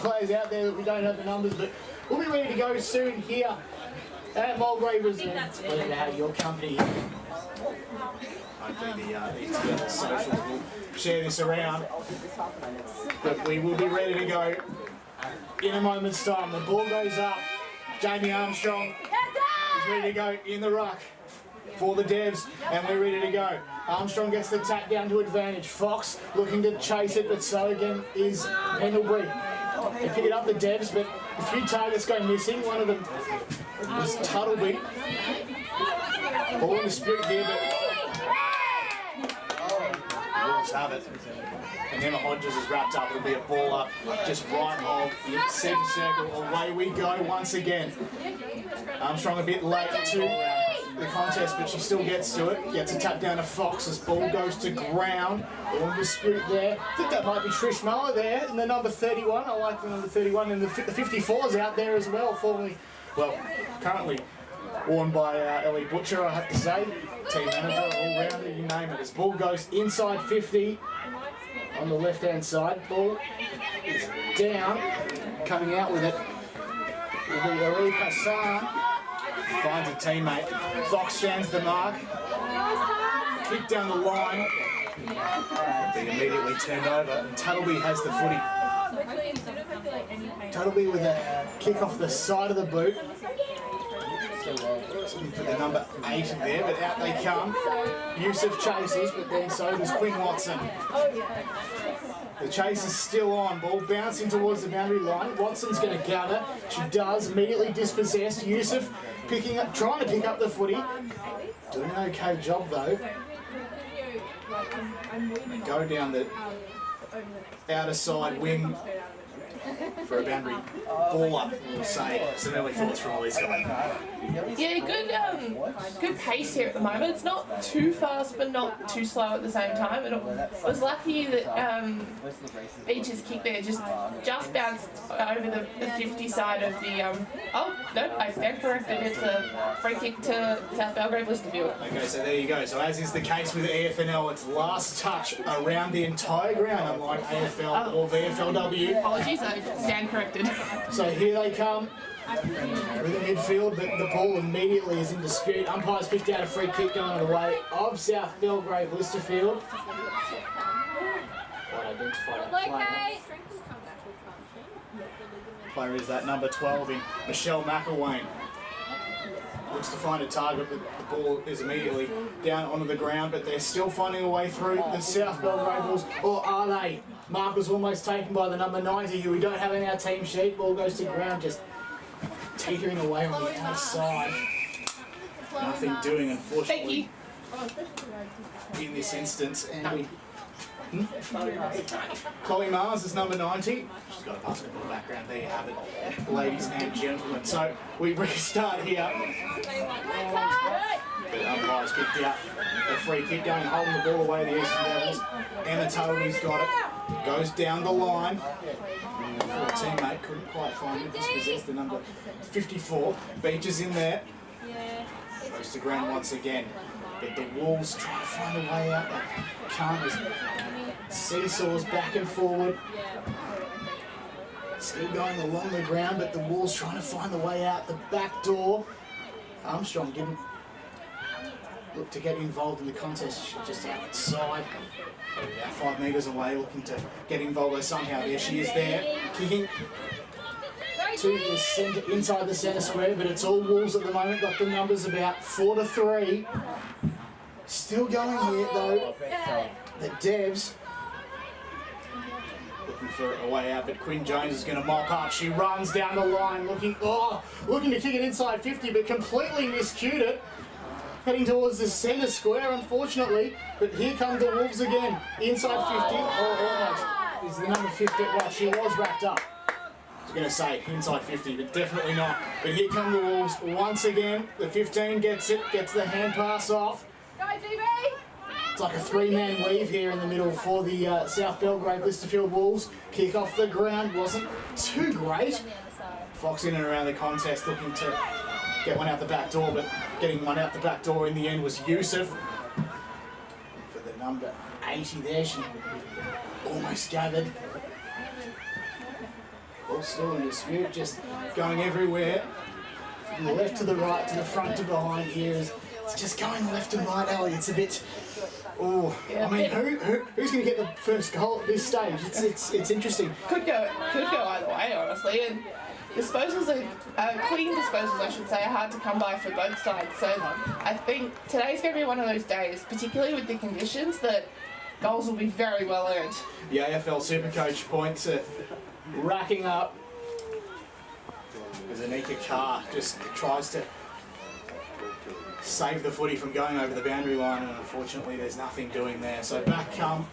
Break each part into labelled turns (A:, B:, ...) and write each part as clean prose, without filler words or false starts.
A: players out there that we don't have the numbers, but we'll be ready to go soon here at Mulgrave Reserve. Glad to have your company. Hopefully the Eastern Devils socials will share this around, but we will be ready to go in a moment's time. The ball goes up. Jamie Armstrong is ready to go in the ruck for the Devs, and we're ready to go. Armstrong gets the tap down to advantage. Fox looking to chase it, but so again is Pendlebury. They pick it up, the Devs, but a few targets go missing. One of them was Tuttleby. Ball in dispute here, but Wolves have it. And Emma Hodges is wrapped up. It'll be a ball up just right of the centre circle. Away we go once again. Armstrong a bit late to the contest, but she still gets to it. Gets a tap down to Fox as ball goes to ground. All in dispute there. I think that might be Trish Muller there in the number 31. I like the number 31, and the 54's out there as well. Formerly, well, currently worn by Ellie Butcher, I have to say. Team manager, all-rounder, you name it. As ball goes inside 50 on the left-hand side. Ball is down. Coming out with it will be Ali Hassan. Finds a teammate. Fox stands the mark. Kick down the line. Being immediately turned over. And Tuttleby has the footy. Tuttleby with a kick off the side of the boot. Looking for the number 8 there, but out they come. Yusuf chases, but then so does Quinn Watson. The chase is still on. Ball bouncing towards the boundary line. Watson's going to gather. She does. Immediately dispossessed. Yusuf picking up, trying to pick up the footy. Doing an okay job though. Go down the outer side wing for a boundary ball up, we'll say. Some early thoughts from all these guys.
B: Yeah, good pace here at the moment. It's not too fast, but not too slow at the same time. And I was lucky that Beach's kick there just bounced over the 50 side of the. Oh no, I stand corrected. It's a free kick to South Belgrave Listerfield.
A: Okay, so there you go. So as is the case with EFNL, it's last touch around the entire ground, unlike AFL or VFLW.
B: Apologies, I stand corrected.
A: So here they come with the midfield, but the ball immediately is in dispute. Umpires picked out a free kick going the way of South Belgrave Listerfield. Quite identified player. Player is that number 12 in Michelle McElwain. Looks to find a target, but the ball is immediately down onto the ground, but they're still finding a way through the South Belgrave Wolves, or are they? Mark was almost taken by the number 90, who we don't have in our team sheet. Ball goes to ground, just teetering away on the outside. Nothing doing, unfortunately, in this instance. And Chloe Mars is number 90. She's got a basketball background. There you have it, ladies and gentlemen. So we restart here. The umpires picked out a free kick going, holding the ball away, the Eastern Devils. Emma Toby's got it. Goes down the line. For a teammate, couldn't quite find it. Dispossessed the number 54. Beach is in there. Goes to ground once again. But the Wolves try to find a way out. They can't. Seesaws back and forward. Still going along the ground, but the Wolves trying to find the way out the back door. Armstrong didn't look to get involved in the contest. She's just outside, about 5 metres away, looking to get involved. Somehow there she is there, kicking to the centre, inside the centre square, but it's all Wolves at the moment. Got the numbers about 4-3. Still going here though. The Devs looking for a way out, but Quinn Jones is going to mop up. She runs down the line, looking to kick it inside 50, but completely miscued it. Heading towards the centre square, unfortunately. But here come the Wolves again. Inside 50, or almost, is the number 50. Well, she was wrapped up. I was going to say inside 50, but definitely not. But here come the Wolves once again. The 15 gets it, gets the hand pass off. It's like a 3-man weave here in the middle for the South Belgrave Listerfield Wolves. Kick off the ground wasn't too great. Fox in and around the contest looking to get one out the back door, but getting one out the back door in the end was Yusuf. For the number 80 there, she almost gathered. Ball still in dispute, just going everywhere. From the left to the right, to the front to behind here. It's just going left and right, Ellie. It's a bit... Oh,
B: Yeah,
A: I mean, who's going to get the first goal at this stage? It's interesting.
B: Could go either way, honestly. And disposals clean disposals, I should say, are hard to come by for both sides. So I think today's going to be one of those days, particularly with the conditions, that goals will be very well earned.
A: The AFL Supercoach points at racking up as Anika Carr just tries to save the footy from going over the boundary line, and unfortunately there's nothing doing there. So back come.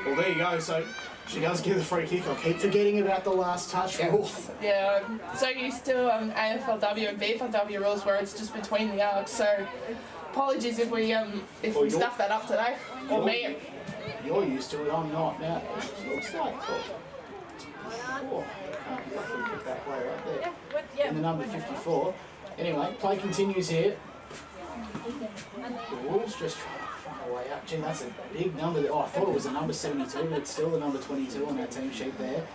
A: Well, there you go. So she does give the free kick. I keep forgetting about the last touch rule.
B: Yeah, I'm so used to AFLW and VFLW rules where it's just between the arcs. So apologies if we stuff that up today. Or me.
A: You're used to it. I'm not. Now it looks like that play right there. In the number 54. Anyway, play continues here. The Wolves just trying to find a way out. Gee, that's a big number. Oh, I thought it was a number 72, but it's still the number 22 on our team sheet there.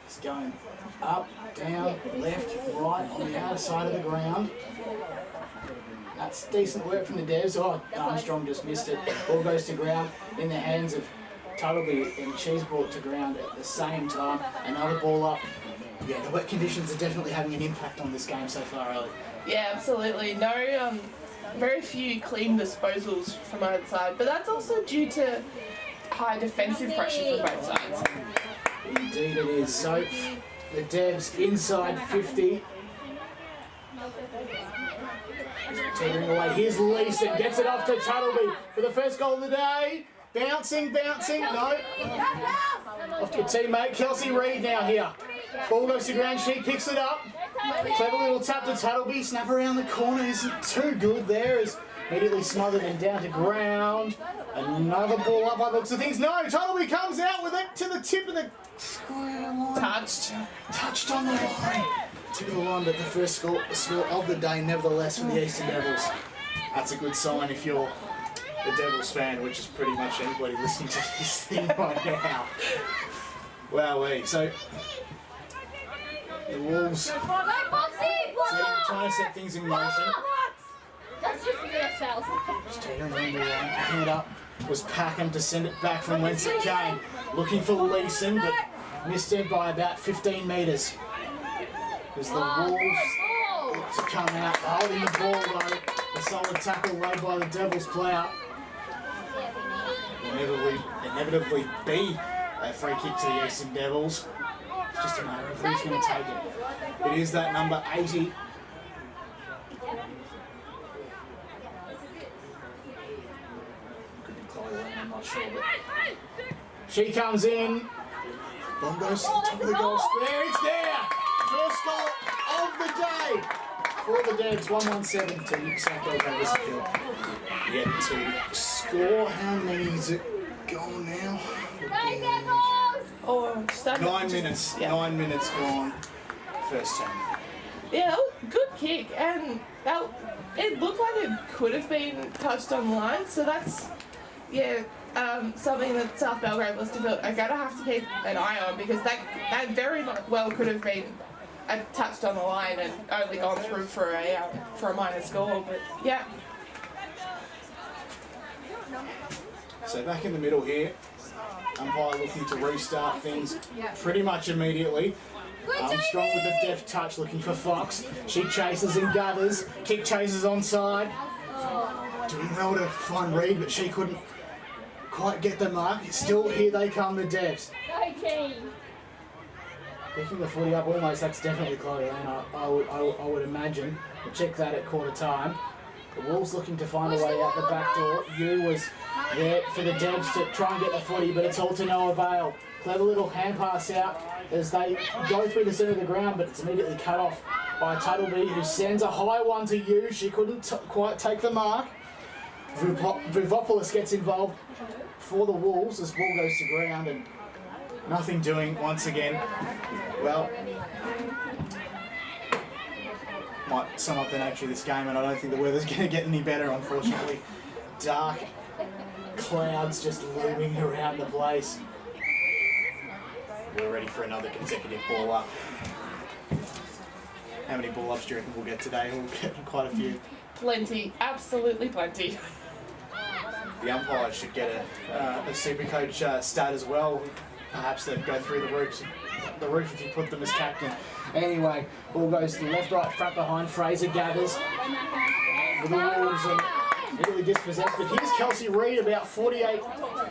A: It's going up, down, left, right, on the outer side of the ground. That's decent work from the Devs. Oh, Armstrong just missed it. Ball goes to ground in the hands of Tuttleby, and she's brought to ground at the same time. Another ball up. Yeah, the wet conditions are definitely having an impact on this game so far, Ellie.
B: Yeah, absolutely. No, very few clean disposals from either side, but that's also due to high defensive pressure from both sides.
A: Indeed it is. So the Devs inside 50. Teetering away. Here's Leeson. Gets it off to Tuttleby for the first goal of the day. Bouncing. No. Off to your teammate. Kelsey Reid now here. Ball goes to ground. She picks it up. Clever little tap to Tuttleby. Snap around the corner. Isn't too good there. Is immediately smothered and down to ground. Another ball up by the looks of things. No, Tuttleby comes out with it to the tip of the square line. Touched on the line. Tip of the line, but the first score of the day, nevertheless, for the Eastern Devils. That's a good sign if you're the Devils fan, which is pretty much anybody listening to this thing right now. Wowee. So the Wolves trying to set things in motion. Just teetering around the line, picking it up. Was Packham to send it back from whence it came. Looking for Leeson, but missed it by about 15 metres. As the Wolves look to come out, holding the ball though. A solid tackle laid by the Devils player. Inevitably be a free kick to the Eastern Devils. It's just a matter of who's going to take it. It is that number 80. Could be Chloe Lane, I'm not sure. But she comes in. Bomb goes to the top of the goal square. It's there! First goal of the day for the Devs. 1-1-7 to South Belgrade. Yet to score. How many is it gone now? 9 minutes.
B: Yeah.
A: 9 minutes gone. First time.
B: Yeah, good kick, and it looked like it could have been touched on the line, so that's, something that South Belgrade are going to have to keep an eye on, because that very well could have been touched on the line and only gone through for a minor score, but yeah.
A: So back in the middle here, umpire looking to restart things pretty much immediately. Armstrong with a deft touch looking for Fox. She chases and gathers. Kick chases onside. Doing well to find Reid, but she couldn't quite get the mark. Still, here they come, the Devs. Picking the footy up almost, that's definitely Chloe Lane, I would imagine. We'll check that at quarter time. The Wolves looking to find a way out the back door. Yu was there for the Devs to try and get the footy, but it's all to no avail. Clever little hand pass out as they go through the centre of the ground, but it's immediately cut off by Tuttleby, who sends a high one to Yu. She couldn't quite take the mark. Vivopoulos gets involved for the Wolves as ball goes to ground and nothing doing once again. Well, might sum up the nature of this game, and I don't think the weather's going to get any better, unfortunately. Dark clouds just looming around the place. we're ready for another consecutive ball up. How many ball ups do you reckon we'll get today? We'll get quite a few.
B: Plenty, absolutely plenty.
A: The umpires should get a super coach stat as well. Perhaps they'd go through the roof if you put them as captain. Anyway, ball goes to the left, right, front, behind. Fraser gathers for the Wolves and really dispossessed. But here's Kelsey Reid, about 48.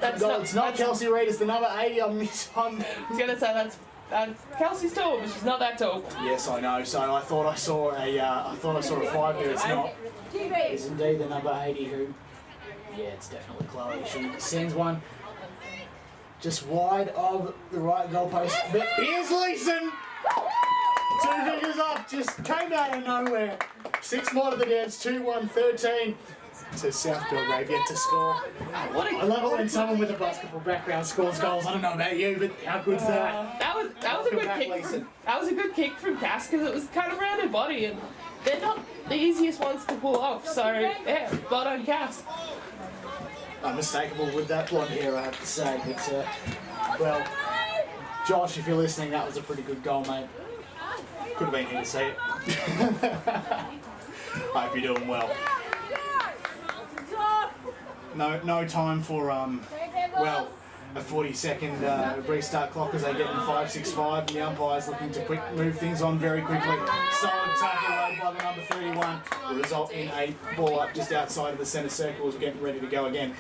A: It's not Kelsey Reid, it's the number 80 on this one.
B: I was going to say that's Kelsey's tall, but she's not that tall.
A: Yes, I know. So I thought I saw a 5 there. It's not. It's indeed the number 80 who. Yeah, it's definitely Chloe. She sends one just wide of the right goalpost. But here's Leeson! 2 fingers up, just came out of nowhere. 6 more to the Devs, 2-1-13 to South Mulgrave yet to score. I love it when someone with a basketball background scores goals. I don't know about you, but how good's that?
B: That was a good kick. That was a good kick from Cass because it was kind of around her body, and they're not the easiest ones to pull off. So yeah, well done, Cass.
A: Unmistakable with that blonde hair, I have to say. But well, Josh, if you're listening, that was a pretty good goal, mate. Could have been here to see it. Hope you're doing well. No time for well, a 40-second restart clock as they get in 5-6-5, and the umpire's looking to move things on very quickly. Solid tackle made by the number 31 will result in a ball up just outside of the centre circle as we're getting ready to go again.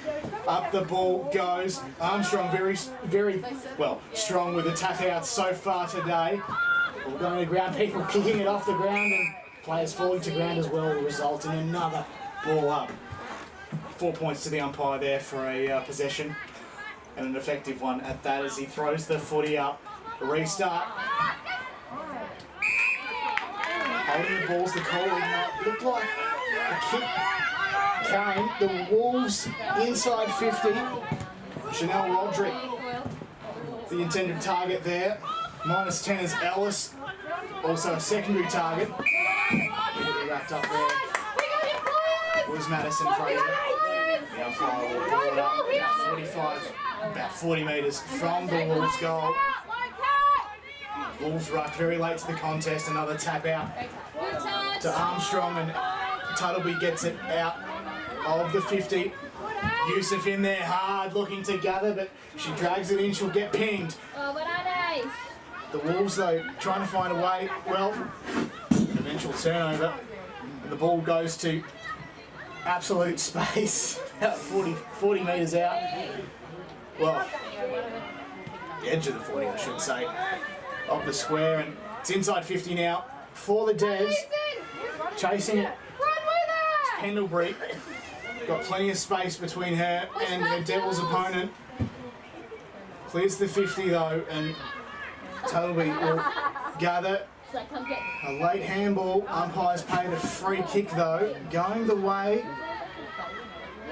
A: Up the ball goes. Armstrong very well strong with the tackle out so far today. We're going to ground, people kicking it off the ground, and players falling to ground as well will result in another ball up. 4 points to the umpire there for a possession, and an effective one at that as he throws the footy up. A restart. Holding the balls, the call looked like a kick came. The Wolves inside 50. Chanel Roderick, the intended target there. -10 is Ellis, also a secondary target. Wrapped up there was Madison Fraser. The umpire will ball it up about 40 metres from the Wolves' goal. Wolves rucked very late to the contest. Another tap out to Armstrong, and Tuttleby gets it out of the 50. Yusuf in there hard, looking to gather, but she drags it in. She'll get pinged. The Wolves, though, trying to find a way. Well, an eventual turnover. And the ball goes to absolute space, about 40 metres out. Well, the edge of the 40, I should say, of the square. And it's inside 50 now for the Devs. Chasing it. It's Pendlebury. Got plenty of space between her and her Devils opponent. Clears the 50, though, and Toby will gather. A late handball. Umpires paid a free kick, though, going the way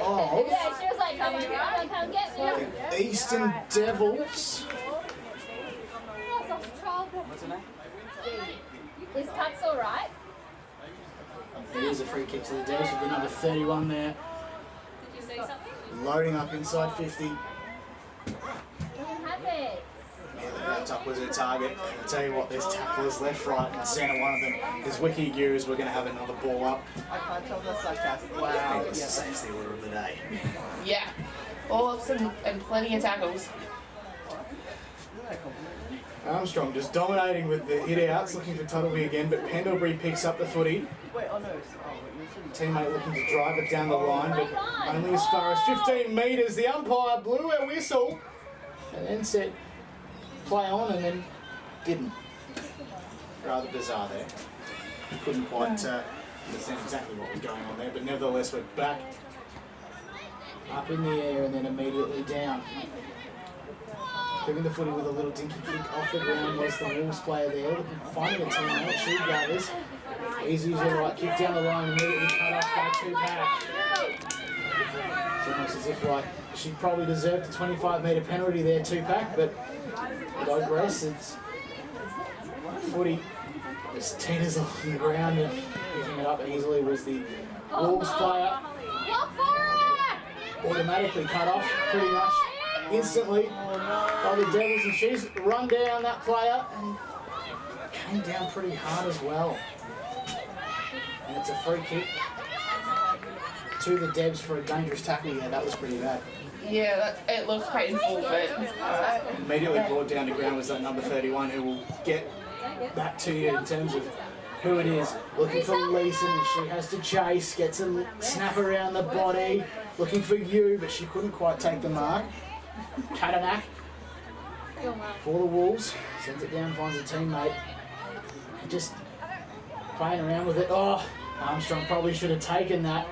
A: of the Eastern Devils.
C: Is Cuts alright?
A: It is a free kick to the Devils with the number 31 there.
C: Did you say something?
A: Loading up inside 50.
C: Doesn't have it.
A: Yeah, the wrapped up was her target. And I'll tell you what, there's tacklers left, right, and centre. One of them is Wiki Gears. We're going to have another ball up.
D: I can't tell the sarcastic.
A: I
D: Wow.
A: think this saves the order of the day.
B: Yeah, all ups and plenty of tackles.
A: Armstrong just dominating with the hit outs, looking for Tuttleby again, but Pendlebury picks up the footy.
D: Wait, oh no.
A: Teammate looking to drive it down the line, but only as far as 15 metres. The umpire blew a whistle and then said play on, and then didn't. Rather bizarre there. Couldn't quite understand exactly what was going on there, but nevertheless we're back up in the air and then immediately down. Giving the footy with a little dinky kick off the ground was the Wolves player there, finding a teammate. She gathers. Easy as the right kick down the line, immediately cut off by two-pack. It's almost as if like she probably deserved a 25-metre penalty there, two-pack, but digress. It's footy just teeters on the ground, and picking it up easily was the Wolves player. Automatically cut off, pretty much instantly by the Devils, and she's run down that player and came down pretty hard as well. And it's a free kick to the Devs for a dangerous tackle. Yeah, that was pretty bad.
B: Yeah, it looks painful, but
A: Immediately brought down to ground was that number 31, who will get back to you in terms of who it is. Looking for Leeson, and she has to chase, gets a snap around the body, looking for you, but she couldn't quite take the mark. Katanak for the Wolves, sends it down, finds a teammate, and just playing around with it. Oh, Armstrong probably should have taken that.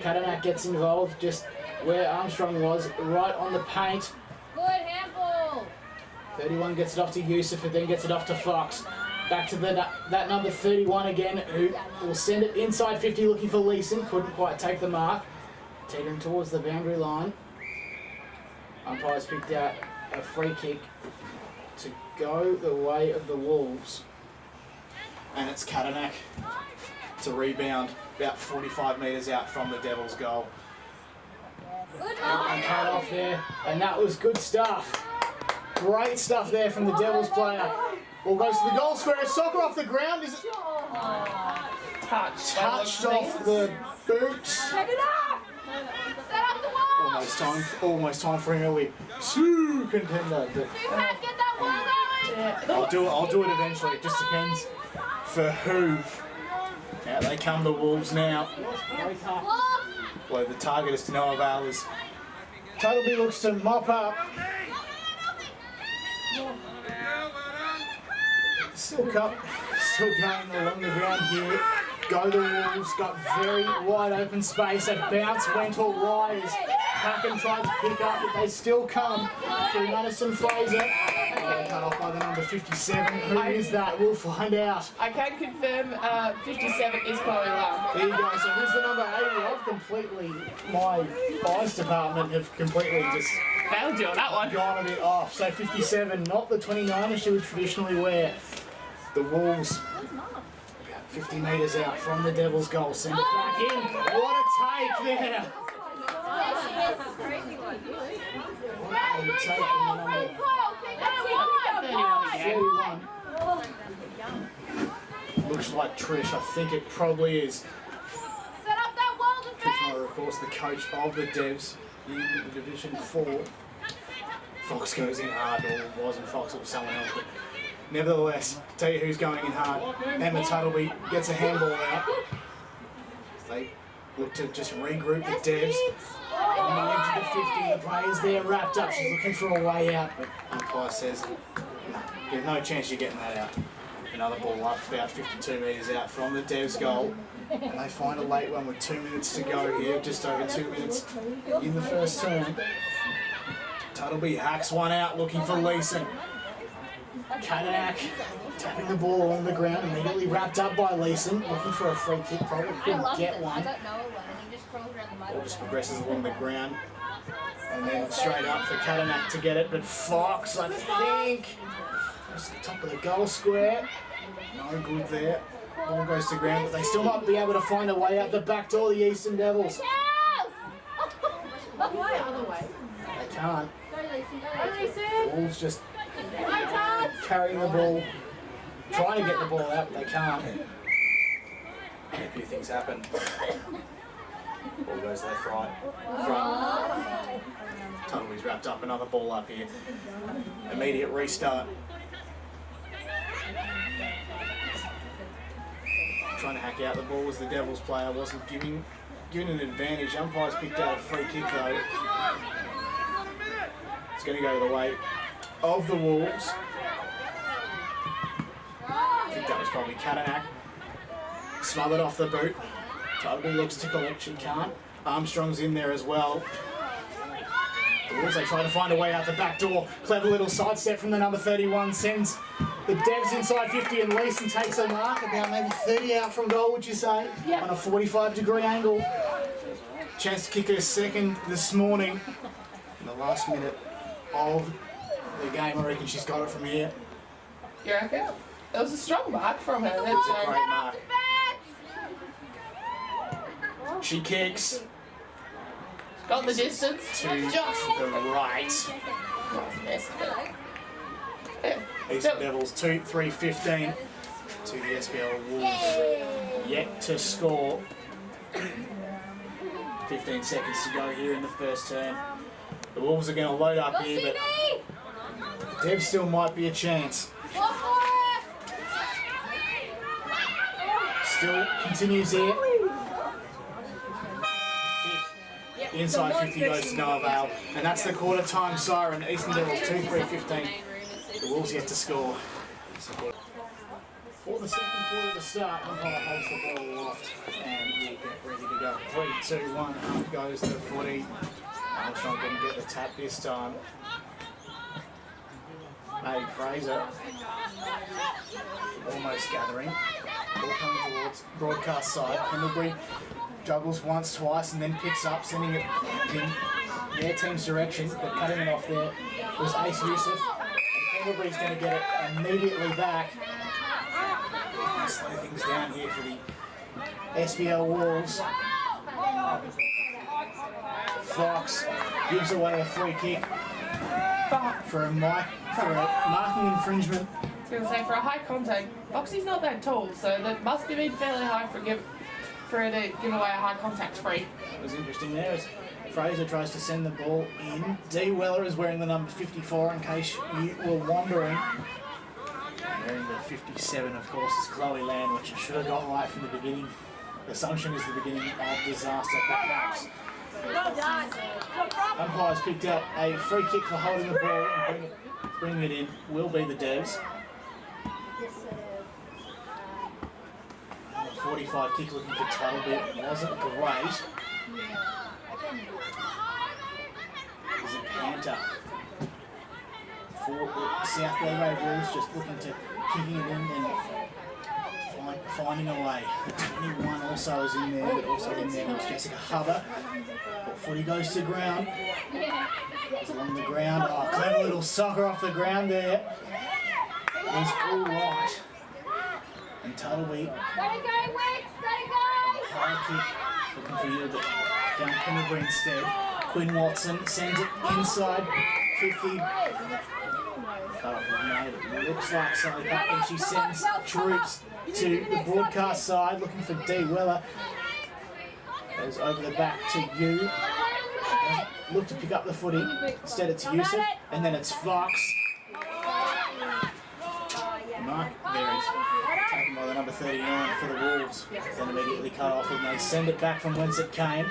A: Katanak gets involved, just where Armstrong was, right on the paint.
C: Good handball.
A: 31 gets it off to Yusuf, and then gets it off to Fox. Back to that number 31 again, who will send it inside 50, looking for Leeson. Couldn't quite take the mark. Teetering towards the boundary line. Umpires picked out a free kick to go the way of the Wolves. And it's Katanak to rebound about 45 metres out from the Devils' goal. And cut off there, and that was good stuff. Great stuff there from the Devils player. Ball goes to the goal square. Soccer off the ground. Is it touched off the boot?
C: Set it up. Set up the wall.
A: Almost time for an early Sioux contender. But
C: You can't get that wall going.
A: I'll do it eventually. It just depends for who. Out they come, the Wolves now. Well, the target is to no avail as Tuttleby looks to mop up. Still going along the ground here. Go the Wolves, got very wide open space. A bounce went all right as Packham tried to pick up, but they still come through Madison Fraser. Getting cut off by the number 57. Who is that? We'll find out.
B: I can confirm 57 is Chloe Lam.
A: There you go. So who's the number 80? I've completely, my bias department have completely just
B: Failed you on that one.
A: gone a bit off. So 57, not the 29 she would traditionally wear. The Wolves, about 50 metres out from the Devils' goal. Send it back in. What a take there. What a take from the number 31. Looks like Trish. I think it probably is.
C: Set up that wall
A: Trish
C: defense.
A: Miller, of course, the coach of the Devs in the Division 4. Fox goes in hard, or wasn't Fox, it was someone else. But nevertheless, tell you who's going in hard. Emma Tuttleby gets a handball out. They look to just regroup the Devs. On the edge of the 50, the player's there wrapped up. She's looking for a way out, but umpire says, there's no chance you're getting that out. Another ball up, about 52 metres out from the Devs' goal. And they find a late one with 2 minutes to go here, just over 2 minutes in the first turn. Tuttleby hacks one out, looking for Leeson. Katanak tapping the ball along the ground, immediately wrapped up by Leeson, looking for a free kick, probably couldn't get one.
C: I don't know one, and he just crawls around the mud.
A: Ball just progresses along the ground, and then straight up for Katanak to get it, but Fox, I think, goes to the top of the goal square. No good there. Ball goes to ground, but they still might be able to find a way out the back door, the Eastern Devils. They can't. Wolves just carrying the ball, trying to get the ball out, but they can't. A few things happen. Ball goes left, right, front. Tuttleby's wrapped up, another ball up here. Immediate restart. Trying to hack out the ball as the Devils player wasn't given an advantage. Umpires picked out a free kick though. It's going to go the way of the Wolves. I think that was probably Katanak. Smothered off the boot. Tuttleby looks to collect, she can't. Armstrong's in there as well. The Wolves, they try to find a way out the back door. Clever little sidestep from the number 31 sends the Devs inside 50, and Leeson takes a mark about maybe 30 out from goal, would you say?
B: Yeah.
A: On a 45-degree angle. Chance to kick her second this morning. In the last minute of the game, I reckon she's got it from here.
B: You reckon? It was a strong mark from her.
A: It was a great mark. She kicks.
B: Got the distance.
A: To
B: Just
A: the right.
B: missed it. Yeah.
A: Eastern Devils 2-3-15 to the SBL Wolves. Yet to score. 15 seconds to go here in the first turn. The Wolves are going to load up here, but the Devs still might be a chance. Still continues here. Kick. Inside 50 goes to no avail. And that's the quarter time siren. Eastern Devils 2-3-15. The Wolves yet to score. For the second quarter to start, umpire holds the ball aloft and we'll get ready to go. 3, 2, 1, up goes the footy. Armstrong didn't get the tap this time. Hey, Fraser. Almost gathering. Ball coming towards broadcast side. Pendlebury juggles once, twice, and then picks up, sending it in their team's direction, but cutting it off there was Ace Youssef. And Pendlebury's going to get it immediately back. Slow things down here for the SBL Wolves. Fox gives away a free kick for a marking infringement.
B: I was going to say, for a high contact, Foxy's not that tall, so that must have been fairly high for her to give away a high contact free.
A: It was interesting there as Fraser tries to send the ball in. D. Weller is wearing the number 54 in case you were wondering. Wearing the 57, of course, is Chloe Land, which I should have got right from the beginning. The assumption is the beginning of disaster, perhaps. Umpires picked out a free kick for holding the ball and bringing it in. Will be the Devs. 45 kick looking for Talbot. Wasn't great. It was a Panther. For the South Mulgrave Wolves, just looking to kicking it in and finding a way. 21 also is in there, but also in there was Jessica Hubber. But footy goes to ground. It's along the ground. Oh, clever little soccer off the ground there. It was all right. And Tuttleby. High kick. Looking for you, but down Pendlebury instead. Quinn Watson sends it inside 50. It looks like something back and she sends troops to the broadcast side looking for D. Weller. Goes over the back to you. Look to pick up the footy. Instead it's Youssef and then it's Fox. Mark, there is taken by the number 39 for the Wolves. Then immediately cut off and they send it back from whence it came.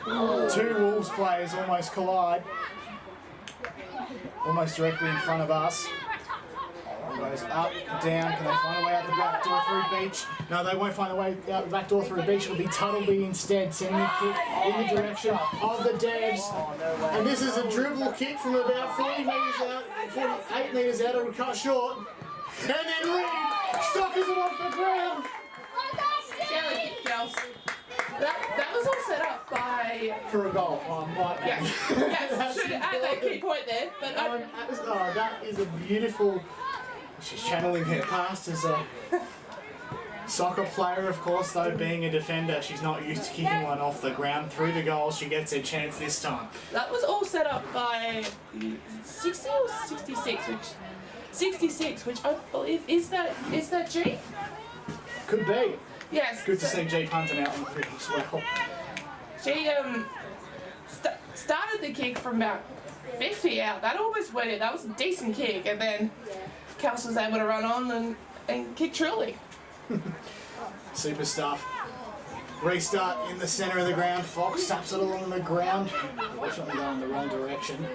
A: Two Wolves players almost collide. Almost directly in front of us. Goes up, down. Can they find a way out the back door through Beach? No, they won't find a way out the back door through Beach. It'll be Tuttleby instead, sending a kick in the direction of the Devs. And this is a dribble kick from about 40 metres out, 48 metres out. It'll cut short. And then Reed stockers it off the ground.
B: That was all set up by...
A: For a goal.
B: Yes, should add that key point there. But
A: that is a beautiful... She's channeling her past as a soccer player, of course, though, being a defender. She's not used to kicking one off the ground through the goal. She gets a chance this time.
B: That was all set up by 60 or 66, which I believe is that G?
A: Could be.
B: Yes.
A: Good to see G punting out on the field as well.
B: She started the kick from about 50 out. That almost went in. That was a decent kick, and then Kels was able to run on and kick truly.
A: Super stuff. Restart in the centre of the ground. Fox taps it along the ground. Unfortunately going in the wrong direction.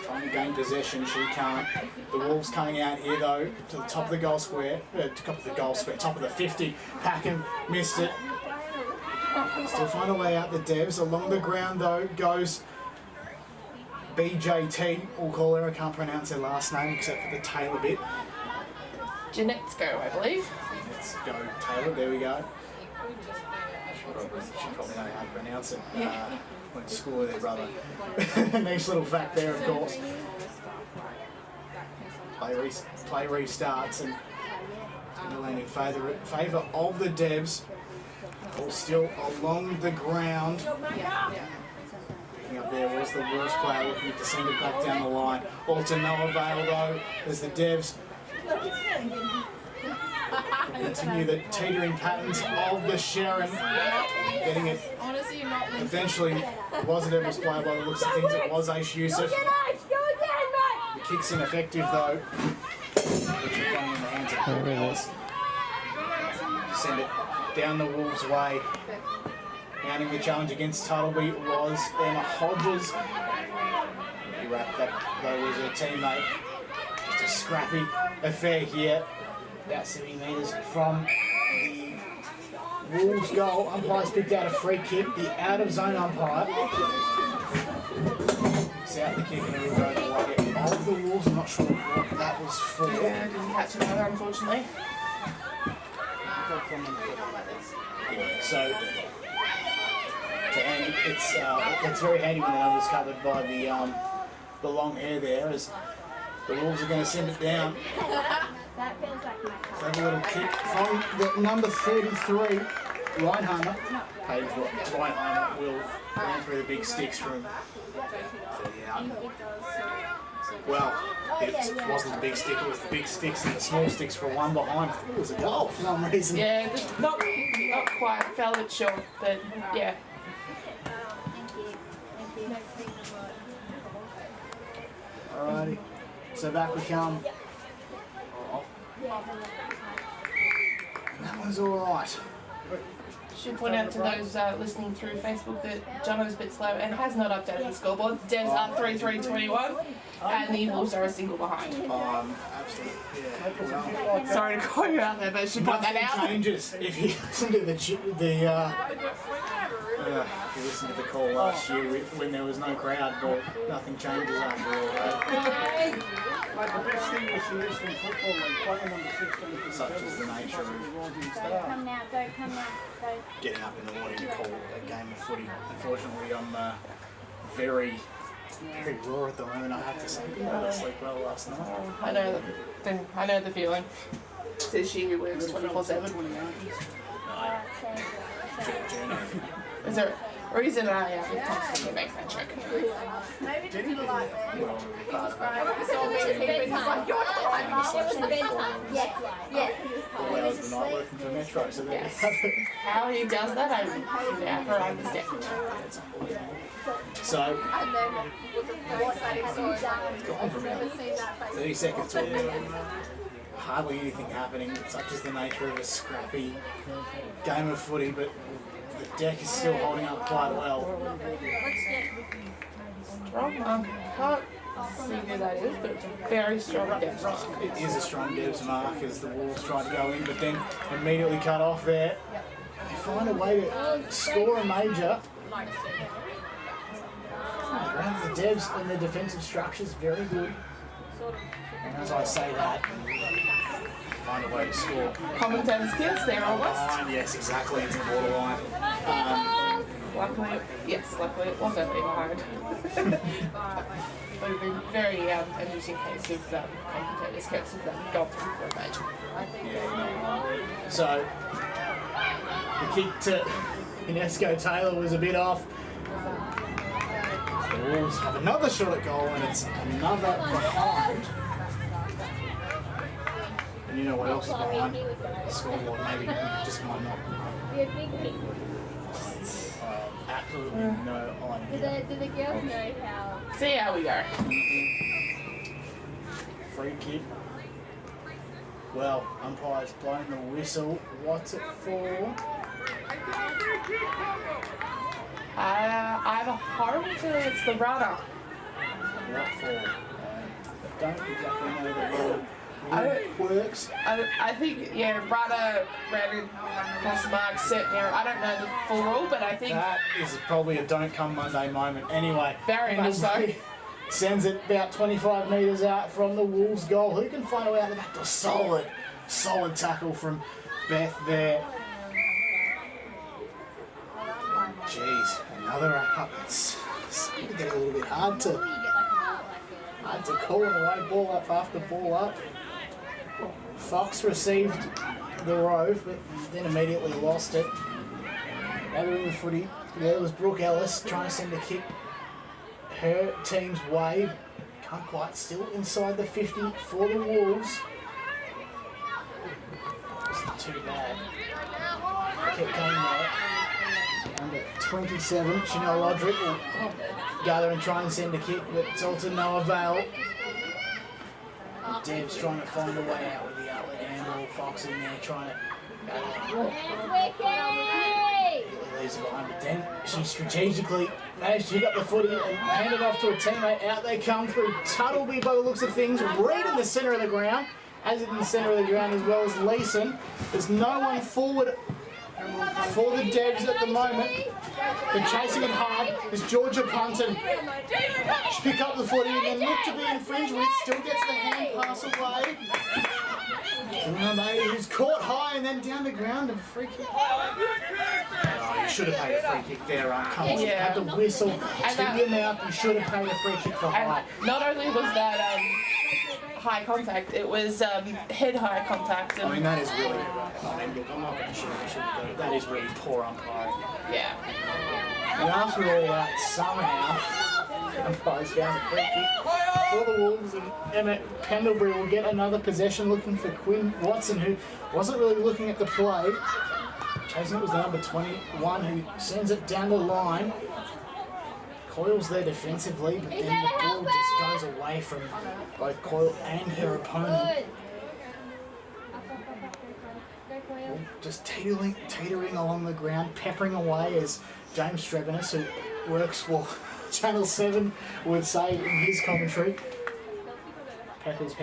A: Trying to gain possession, she can't. The Wolves coming out here though, to the top of the goal square. Top of the 50. Packham missed it. Still find a way out the Devs. Along the ground though goes BJT, we'll call her. I can't pronounce her last name except for the tail a bit.
B: Janetsko, I believe.
A: Let's go Taylor, there we go. She probably know how to pronounce it. Went to school with her brother. Nice little fact there, of course. Play restarts and it's going to land in favour of the Devs. Ball still along the ground. Picking up there was the Wolves player looking to send it back down the line. All to no avail though, as the Devs continue the teetering patterns of the Sharon. Getting it. Eventually, it was a Devils player by the looks of things. It was Aish Yusuf. The kick's ineffective though. Which is going in the hands of Mulgrave. Send it down the Wolves' way. Mounting the challenge against Tuttleby was Emma Hodges. He wrapped that though was her teammate. Just a scrappy affair here. About 70 metres from the Wolves' goal. Umpire's picked out a free kick. The out of zone umpire. It's out the kick and it will go the way of the Wolves. I'm not sure what that was for.
B: Yeah, didn't catch another, unfortunately.
A: So, to end, it's very handy when the number's covered by the long hair there, as the Wolves are going to send it down. So have a little kick from the number 33, Reinheimer. Reinheimer will run through the big sticks from 30 out. Well, it wasn't the big stick, it was the big sticks and the small sticks for one behind. I thought it was a goal for some reason.
B: Yeah, just not quite, fell it short, but yeah.
A: Alrighty, so back we come. And that was alright.
B: Should point out to those listening through Facebook that Jono's a bit slow and has not updated the scoreboard. Devs are 3-3-21 and the Wolves are a single behind.
A: Absolutely, yeah.
B: Sorry to call you out there, but should point that
A: Nothing
B: out.
A: changes if you listen to if you listen to the call last year when there was no crowd, but nothing changes after all. Right?
E: Like the best thing was the Eastern Football League, playing on the 16th.
A: Such is the nature of
C: Come now, go, come now, go.
A: getting up in the morning to call a game of footy. Unfortunately, I'm very raw at the moment, I have to say. I didn't sleep well last night.
B: I know the feeling. Says she who works 24/7. Is there a reason I constantly make that joke?
C: Maybe to do like that.
A: Well, part of it.
C: Yeah.
A: Well, I was the night working for Metro, so there you have it.
B: How he does that, I never understand.
A: So, gone from about 30 seconds to a minute. Hardly anything happening, such is the nature of a scrappy game of footy, but the deck is still holding up quite well.
B: Strong mark. Can't see who that is, but it's a very strong depth mark.
A: It is a strong Devs mark as the Wolves try to go in, but then immediately cut off there. They find a way to score a major. Around the Devs and their defensive structures, very good. And as I say that, find a way to score.
B: Commentator skills, they're almost.
A: Yes, exactly, it's borderline.
B: Luckily it wasn't behind. It would have been very amusing case if commentators kept them gone through for a match.
A: Yeah. So, the kick to Inesco Taylor was a bit off. The Wolves have another shot at goal and it's another behind. And you know what else is behind? The scoreboard, maybe just might not. Absolutely no idea.
C: Do the girls know how?
B: See how we go.
A: Free kick. Well, umpire's blown the whistle. What's it for?
B: I have a horrible feeling it's the runner.
A: What for? I don't exactly know the rule.
B: I don't-
A: Works.
B: I think, runner ran across the mark, set there. I don't know the full rule, but I think
A: That is probably a don't come Monday moment. Anyway,
B: very much so.
A: sends it about 25 metres out from the Wolves goal. Who can find a way out the back door? Solid tackle from Beth there. Jeez, another up. It's starting to get a little bit hard to call an away ball up after ball up. Fox received the rove, but then immediately lost it. gathering the footy. There was Brooke Ellis trying to send a kick her team's way. Can't quite, still inside the 50 for the Wolves. It's not too bad. Kept going there. Under 27, Chanel Roderick will gather and try and send a kick, but it's all to no avail. Dev's trying to find a way out with the outlet handball. Fox in there trying to leaves it behind, but then she strategically managed to pick up the footy and hand it off to a teammate. Out they come through Tuttleby by the looks of things, right in the centre of the ground. Has it in the centre of the ground as well as Leeson. There's no one forward for the Devs at the moment. They're chasing it hard. There's Georgia Punton. She pick up the footy and then look to be infringed with. Still gets the hand pass away. Who's caught high and then down the ground and free kick. Oh, you should have paid a free kick there, come on.
B: Yeah.
A: Had the whistle to your mouth. You should have paid a free kick for high.
B: Not only was that high contact, it was head high contact.
A: I mean, that is really, look, I'm not going to shoot it. That is really poor umpiring.
B: Yeah.
A: And after all that, somehow, umpires found a free kick for the Wolves, and Emma Pendlebury will get another possession looking for Quinn Watson, who wasn't really looking at the play. Chasing it was the number 21 who sends it down the line. Coyle's there defensively, but then the ball just goes away from both Coyle and her opponent. Just teetering along the ground, peppering away, as James Strebenus, who works for Channel 7, would say in his commentary. Peppers.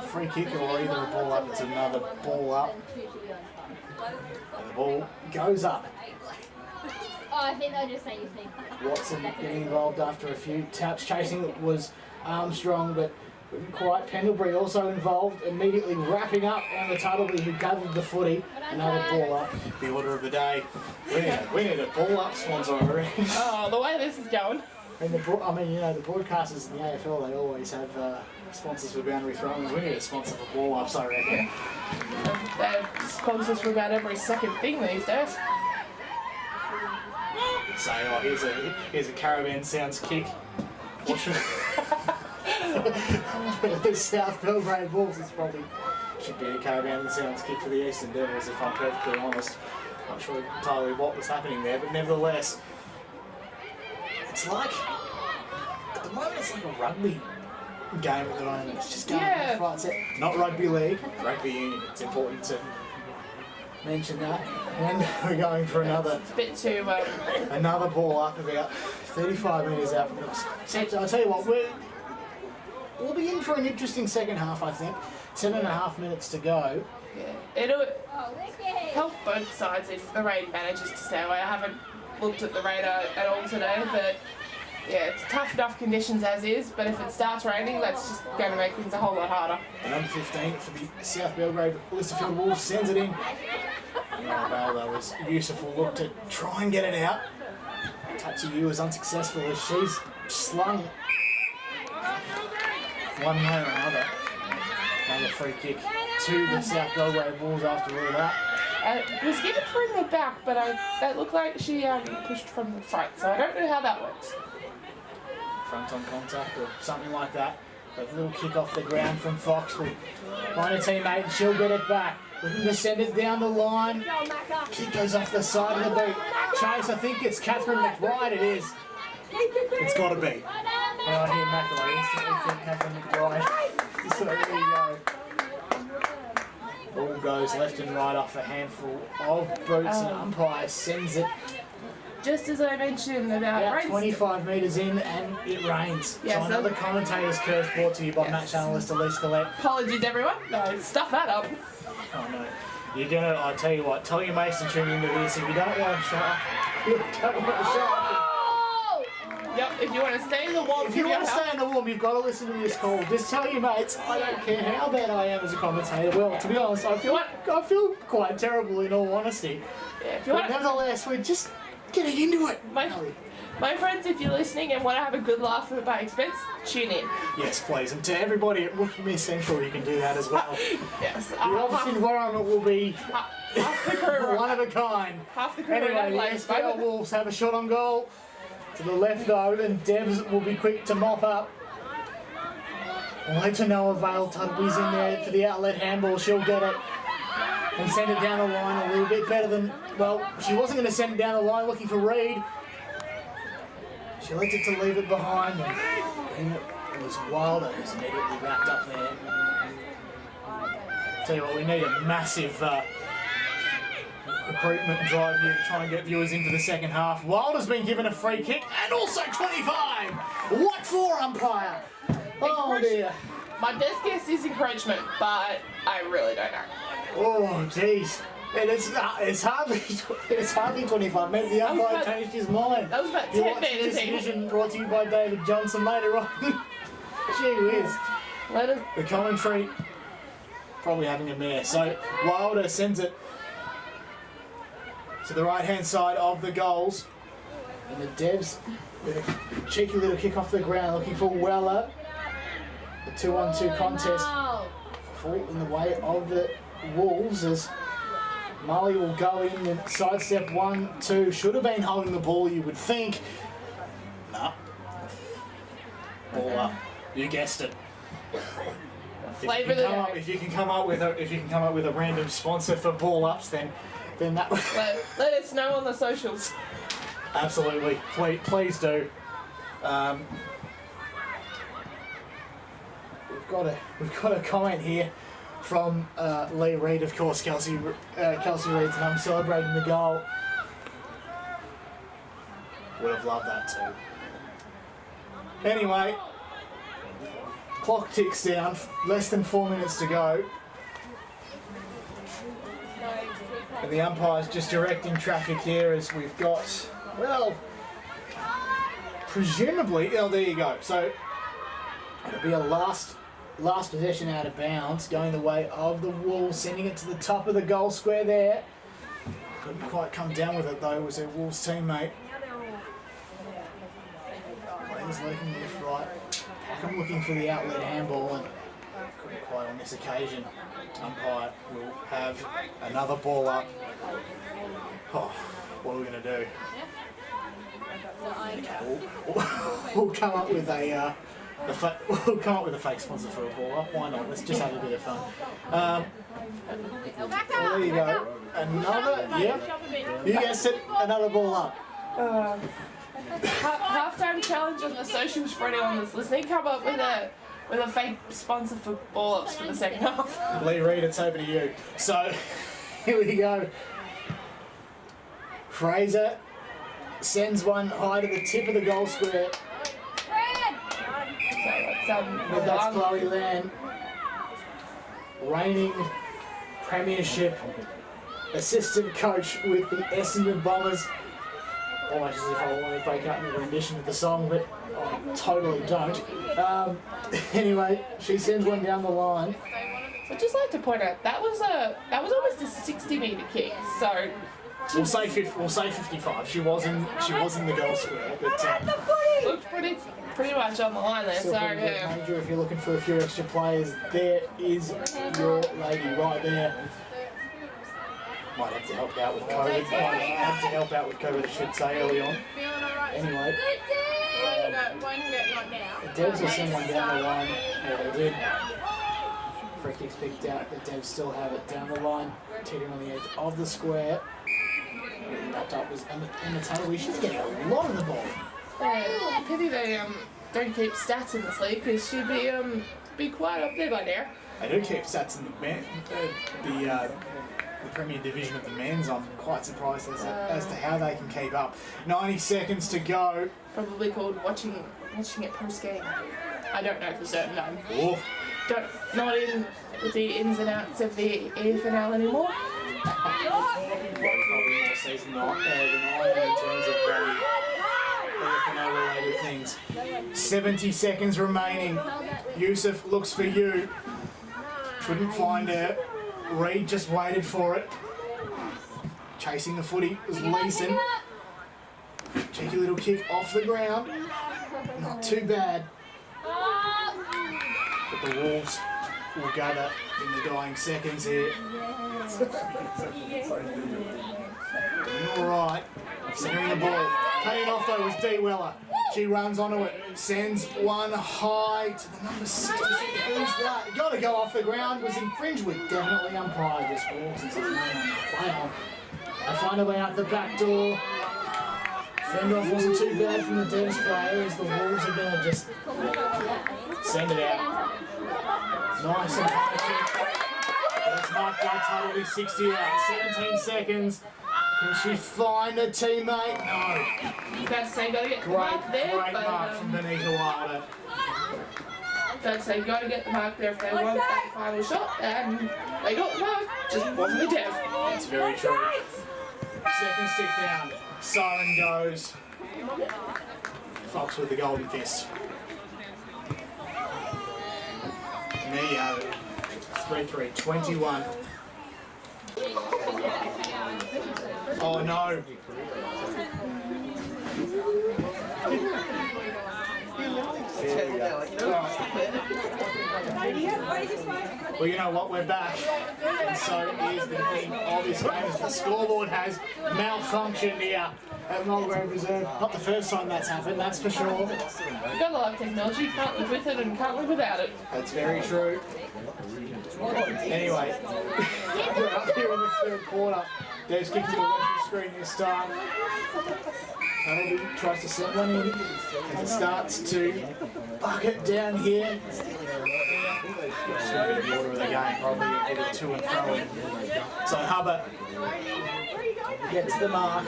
A: Free kick or either a ball up, it's another ball up. And the ball goes up.
C: Oh, I think they'll just say you think.
A: Watson getting involved after a few taps. Chasing was Armstrong, but couldn't quite. Pendlebury also involved, immediately wrapping up, and the Tuttleby who gathered the footy. Another ball up. The order of the day. We need a ball up sponsor already.
B: Oh, the way this is going.
A: And the broadcasters in the AFL, they always have sponsors for boundary throw-ins. We need a sponsor for ball ups, I reckon.
B: They have sponsors for about every second thing these days.
A: Say, oh, here's a Caravan Sounds kick. What should the South Mulgrave Wolves? It's probably should be a Caravan Sounds kick for the Eastern Devils, if I'm perfectly honest. Not sure entirely what was happening there, but nevertheless, it's like at the moment it's like a rugby game at the moment. It's just going left, right, set. Not rugby league, rugby union. It's important to mention that. And we're going for another.
B: It's a bit too.
A: Another ball up about 35 metres out from us. I'll tell you what, we'll be in for an interesting second half, I think. 7.5 minutes to go.
B: Yeah. It'll help both sides if the rain manages to stay away. I haven't looked at the radar at all today, but yeah, it's tough enough conditions as is, but if it starts raining, that's just going to make things a whole lot harder.
A: And number 15 for the South Belgrave Listerfield Wolves sends it in. That was useful look to try and get it out. Tatsu was unsuccessful as she's slung one way or another. Another free kick to the South Belgrave Wolves after all that.
B: It was given from the back, but that looked like she pushed from the front, so I don't know how that works.
A: Front on contact or something like that. But a little kick off the ground from Fox will find a teammate and she'll get it back. Looking to send it down the line. Kick goes off the side of the boot. Chase, I think it's Catherine McBride, it is. It's got to be. When I hear Mackler, I instantly think Catherine McBride. So there you go. Ball goes left and right off a handful of boots and umpire sends it.
B: Just as I mentioned about rain.
A: 25 metres in and it rains.
B: Yes,
A: so another commentator's curse brought to you by match analyst Elise Collette.
B: Apologies everyone. No, stuff that up.
A: Oh no. You're gonna, I tell you what, tell your mates to tune into this. If you don't want to shut up, you don't want to shut up.
B: Yep, if you want to stay in the warm,
A: If you want to stay in the warm, you've got to listen to this call. Just tell your mates, I don't care how bad I am as a commentator. Well, to be honest, I feel quite terrible in all honesty.
B: Yeah, if you
A: But
B: want
A: nevertheless, we're just getting into it.
B: my friends, if you're listening and want to have a good laugh at my expense, tune in.
A: Yes, please. And to everybody at Rookie Central, you can do that as well.
B: Yes.
A: You're this environment will be
B: Half the crew,
A: one of a kind.
B: half the crew
A: Anyway,
B: are
A: the
B: like,
A: SBL Wolves have a shot on goal. To the left though, and Devs will be quick to mop up. Wait to no avail. Tudby's in there for the outlet handball. She'll get it and send it down the line a little bit better than, well, she wasn't going to send it down the line looking for Reed. She elected to leave it behind, and it was Wilder who's immediately wrapped up there. Tell you what, we need a massive recruitment drive here to try and get viewers in for the second half. Wilder's been given a free kick and also 25. What for, umpire? Oh dear.
B: my best guess is encroachment, but I really don't know.
A: Oh jeez. And it's hardly 25. Maybe the umpire changed his mind.
B: That was about
A: You're
B: 10
A: watching
B: meters
A: this
B: in.
A: edition brought to you by David Johnson later on. Gee whiz.
B: Let us.
A: The commentary probably having a mare. So Wilder sends it to the right hand side of the goals. And the Devs with a cheeky little kick off the ground looking for Weller. The 2-on-2 contest fall in the way of the Wolves as Mully will go in and sidestep 1-2. Should have been holding the ball, you would think. No. Ball up. You guessed it.
B: Flavour the.
A: If you can come up with a random sponsor for ball ups, then that would
B: Let us know on the socials.
A: absolutely. Please do. We've got a comment here from Lee Reid, of course. Kelsey Reid's and I'm celebrating the goal. Would have loved that too. Anyway, clock ticks down. Less than 4 minutes to go. And the umpire's just directing traffic here as we've got, well, presumably, oh, there you go. So it'll be a last possession out of bounds, going the way of the Wolves, sending it to the top of the goal square there. Couldn't quite come down with it though, was their Wolves teammate. Players looking left, right. Packham looking for the outlet handball and couldn't quite on this occasion. Umpire will have another ball up. Oh, what are we going to do? We'll come up with we'll come up with a fake sponsor for a ball up. Why not? Let's just have a bit of fun. Well, there you go. Another, yeah. You guessed it. Another ball up.
B: Halftime challenge on the socials for anyone that's listening. Come up with a fake sponsor for ball ups for the second half.
A: Lee Reid, it's over to you. So here we go. Fraser sends one high to the tip of the goal square. But that's Chloe Land, reigning premiership assistant coach with the Essendon Bombers. Almost as if I want to break out in a rendition of the song, but I totally don't. Anyway, she sends one down the line.
B: I'd just like to point out that was almost a 60-metre kick. So
A: We'll say 55. She was in the goal square, but
B: looked pretty much on the line there.
A: still
B: So
A: pretty good.
B: yeah.
A: Major, if you're looking for a few extra players, there is your lady right there. Might have to help out with COVID. I should say, early on. Anyway, the Devs will send one down the line. Yeah, they did. Free kick's picked out. The Devs still have it down the line, teetering on the edge of the square. Wrapped up was Emma Taylor. She's getting a lot of the ball.
B: Pity they don't keep stats in this league because she'd be quite up there by now.
A: They do keep stats in the Premier Division of the men's. I'm quite surprised as to how they can keep up. 90 seconds to go.
B: Probably called watching it post game. I don't know for certain.
A: Oh.
B: Not in with the ins and outs of the AFNL anymore.
A: Probably more season 9 in terms of AFNL related things. 70 seconds remaining. Yusuf looks for you. Couldn't find her. Reid just waited for it. Chasing the footy was Leeson. Cheeky little kick off the ground. Not too bad. But the Wolves will gather in the dying seconds here. All right, centering the ball. Cutting off though was D. Weller. She runs onto it, sends one high to the number 6. Who's that? Got to go off the ground. Was infringed with. Definitely umpire just walks and says no, play on. They find a way out the back door. Fend off wasn't too bad from the Devs player as the Wolves are going to just send it out. Nice and high kick. That's marked by Tuttle, be 60 out. 17 seconds. Can she find a teammate? No.
B: That's say gotta get the mark there,
A: Great mark from Benita Wilder.
B: That's say gotta get the mark there if they want that final shot, and they got the mark, just wasn't a Dev.
A: That's very true. Second stick down. Siren goes. Fox with the golden fist. And there you have it. 3-3, 21. Oh no. Well, you know what, we're back. And so is the thing of this game is the scoreboard has malfunctioned here at Mulgrave Reserve. Not the first time that's happened, that's for sure.
B: We've got a lot of technology, can't live with it and can't live without it.
A: That's very true. Anyway, we're up here in the third quarter. Dev's kicking the left of the screen this time. Tuttle tries to send one in and starts to bucket down here. Order of the game, probably a bit of to and fro. So Hubbard gets the mark.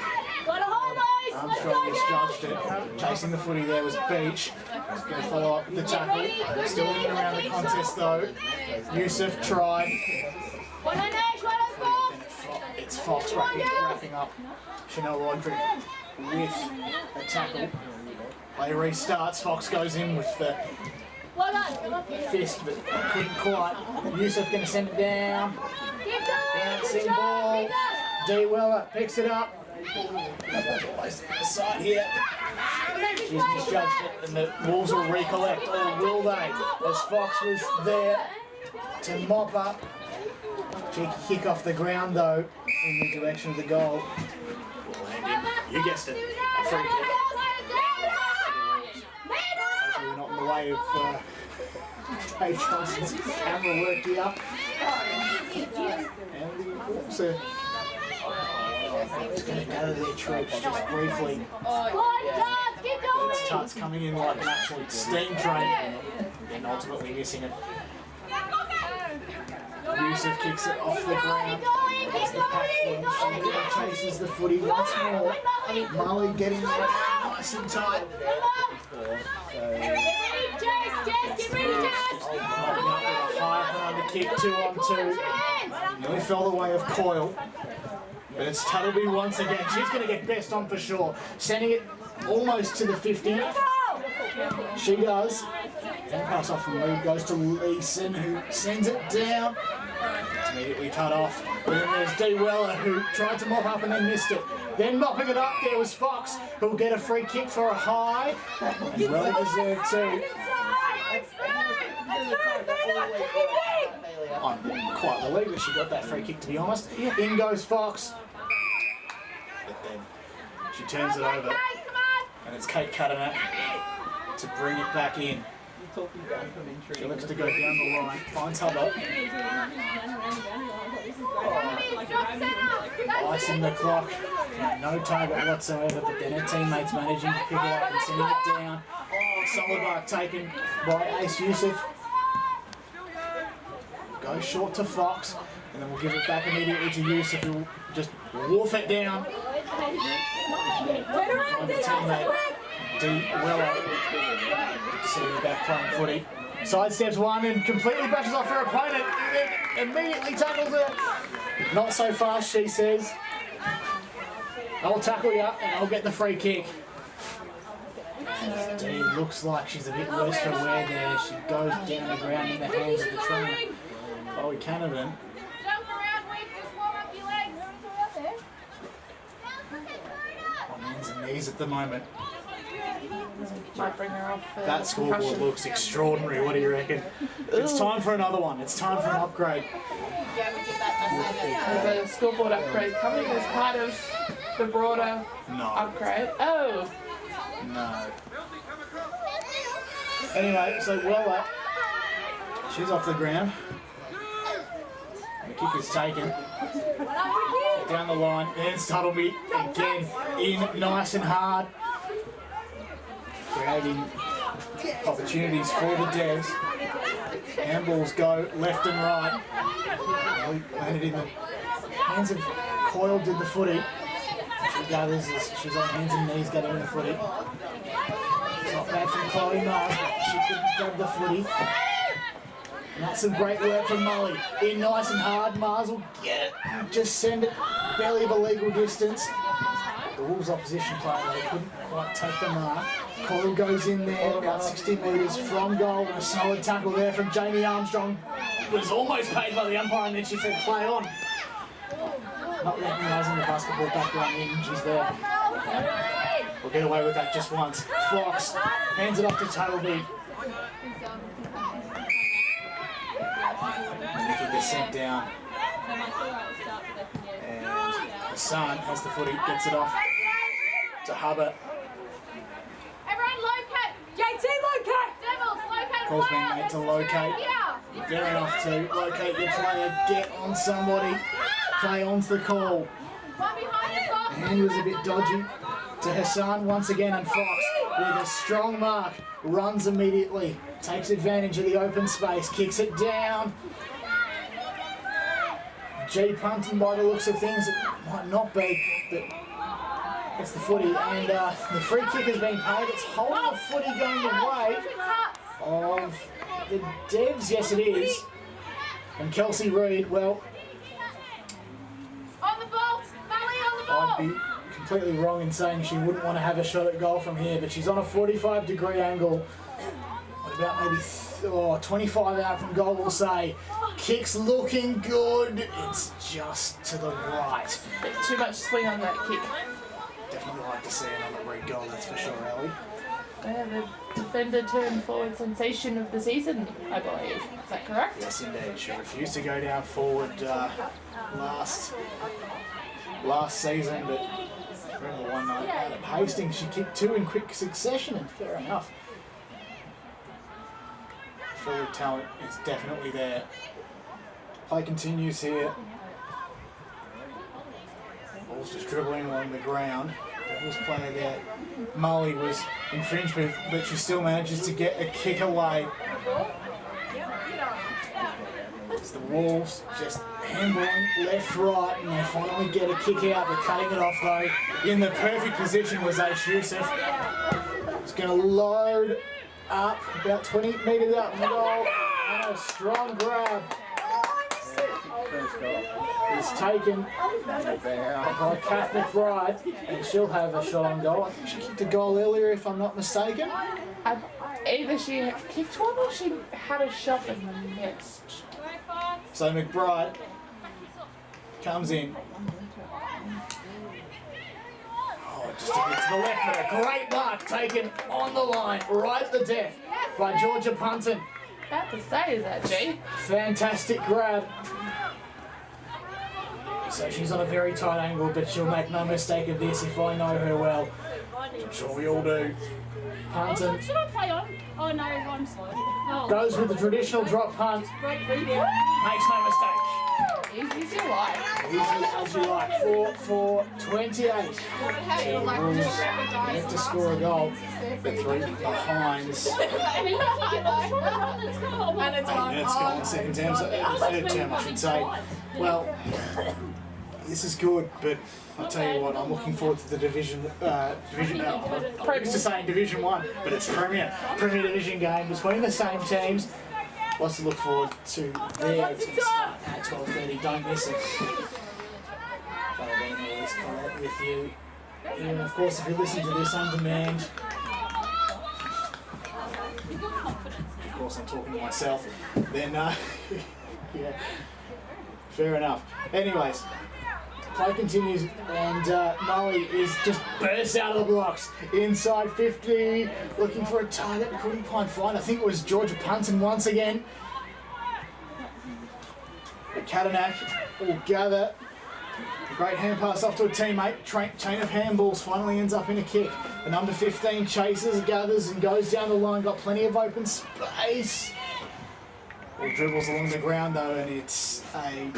A: Armstrong misjudged it. Chasing the footy there was Beach. He's going to follow up with the tackle. Still in and around the contest though. Yusuf tried. It's Fox wrapping up Chanel Roderick with a tackle. Play restarts. Fox goes in with the fist, but couldn't quite. Yusuf going to send it down. Bouncing ball. D. Weller picks it up. Plays it on the side here. She's misjudged it, and the Wolves will recollect, or will they? As Fox was there to mop up. Cheeky kick off the ground though, in the direction of the goal. You guessed it. A free kick. Hopefully we're not in the way of Dave Johnson's camera work here. And the Wolves are just going to gather their troops just briefly. It's Tuts coming in like an absolute steam train and ultimately missing it. Yusuf kicks it off the ground as the pack forms. Chases the footy once more. Mully getting it nice and tight. Mopping up with a high under kick, 2-on-2. Nearly fell the way of Coyle. But it's Tuttleby once again. She's going to get best on for sure. Sending it almost to the 50. She does. And pass off from Reed goes to Leeson, who sends it down. It's immediately cut off. But then there's D. Weller, who tried to mop up and then missed it. Then mopping it up there was Fox, who will get a free kick for a high. And well deserved too. I'm quite relieved that she got that free kick, to be honest. In goes Fox. But then she turns it over. And it's Kate Cutternack to bring it back in. She looks to go down the line, finds Hubbard. Ice in the clock, no target whatsoever, but then her teammates managing to pick it up and sending it down. Oh, solid mark taken by Ace Yusuf. Goes short to Fox, and then we'll give it back immediately to Yusuf, who will just wolf it down. Find the teammate, D. Weller. See her back playing footy. Sidesteps one and completely brushes off her opponent and then immediately tackles her. Not so fast, she says. I'll tackle you and I'll get the free kick. D looks like she's a bit worse for wear there. She goes down the ground in the hands of the trainer. Chloe Canavan. On hands and knees at the moment.
B: Might bring her off.
A: That scoreboard
B: concussion.
A: looks extraordinary. What do you reckon? It's time for another one. It's time for an upgrade.
B: There's a scoreboard upgrade coming as part of the broader
A: No.
B: upgrade. Oh,
A: No. Anyway, so well she's off the ground. The kick is taken. Down the line. There's Tuttleby again in nice and hard. Creating opportunities for the Devs. Handballs go left and right. Landed in the hands of Coyle, did the footy. She gathers as she's on hands and knees gathering the footy. It's not bad from Chloe Mars, but she couldn't grab the footy. And that's some great work from Mully. In nice and hard, Mars will get it. Just send it barely of a legal distance. The Wolves opposition player, they couldn't quite take the mark. Coyle goes in there, about 60 metres from goal, and a solid tackle there from Jamie Armstrong. Was almost paid by the umpire, and then she said, play on. Not recognising the basketball background in, she's there. We'll get away with that just once. Fox hands it off to Tuttleby. Nicky gets sent down. And Hassan has the footy, gets it off to Hubbard.
C: Everyone locate! JT locate! Devils locate!
A: Call's being made to locate. Fair enough to locate your player, get on somebody. Play on's the call.
C: One behind you, Fox!
A: The hand was a bit dodgy to Hassan once again, and Fox with a strong mark runs immediately, takes advantage of the open space, kicks it down. G punting by the looks of things, it might not be, but it's the footy, and the free kick has been paid. It's holding the footy going the way of the Devs. Yes, it is. And Kelsey Reid, well,
C: On the ball! Molly on the ball!
A: I'd be completely wrong in saying she wouldn't want to have a shot at goal from here, but she's on a 45-degree angle. What about maybe 25 out from goal, we'll say. Kick's looking good. It's just to the right.
B: bit too much swing on that kick.
A: Definitely like to see another Reid goal, that's for sure, Ellie.
B: Yeah, the defender turned forward sensation of the season, I believe. Is that correct?
A: Yes, indeed. She refused to go down forward last season, but remember one night out at Hastings, she kicked 2 in quick succession, and fair enough. Forward talent is definitely there. Play continues here. Ball's just dribbling along the ground. Devils player there. Mully was infringed, but she still manages to get a kick away. It's the Wolves just handballing left, right, and they finally get a kick out. They're cutting it off though. In the perfect position was Aish Youssef. It's going to load up about 20 metres out from the goal. And a strong grab. Is taken by Kath McBride, and she'll have a shot on goal. I think she kicked a goal earlier, if I'm not mistaken.
B: Either she kicked one or she had a shot and missed.
A: So McBride comes in. Oh, just a bit to the left, but a great mark taken on the line, right at the death by Georgia Punton.
B: About to say that, G.
A: Fantastic grab. So she's on a very tight angle, but she'll make no mistake of this if I know her well. I'm sure we all do. Punton
C: Should I play on? Oh no, I'm sorry. Oh.
A: goes with the traditional drop punt. Makes no mistake.
B: Easy as you like.
A: Easy as you like. 4-4-28. Wolves have to score a goal. The 3 behinds. 8 minutes gone, second term, third term I should say. Well, this is good, but I'll tell you what, I'm looking forward to the I'm used to saying Division 1, but it's Premier Division game between the same teams. Lots to look forward to there. It's going to start at 12:30, don't miss it. I'll be always comment with you. And of course, if you listen to this on demand, of course I'm talking to myself, then yeah, fair enough. Anyways, Play continues, and Molly is just burst out of the blocks. Inside 50, looking for a target, couldn't quite find. I think it was Georgia Punton once again. But Katanak will gather. A great hand pass off to a teammate. Chain of handballs finally ends up in a kick. The number 15 chases, gathers, and goes down the line. Got plenty of open space. Ball dribbles along the ground though, and it's a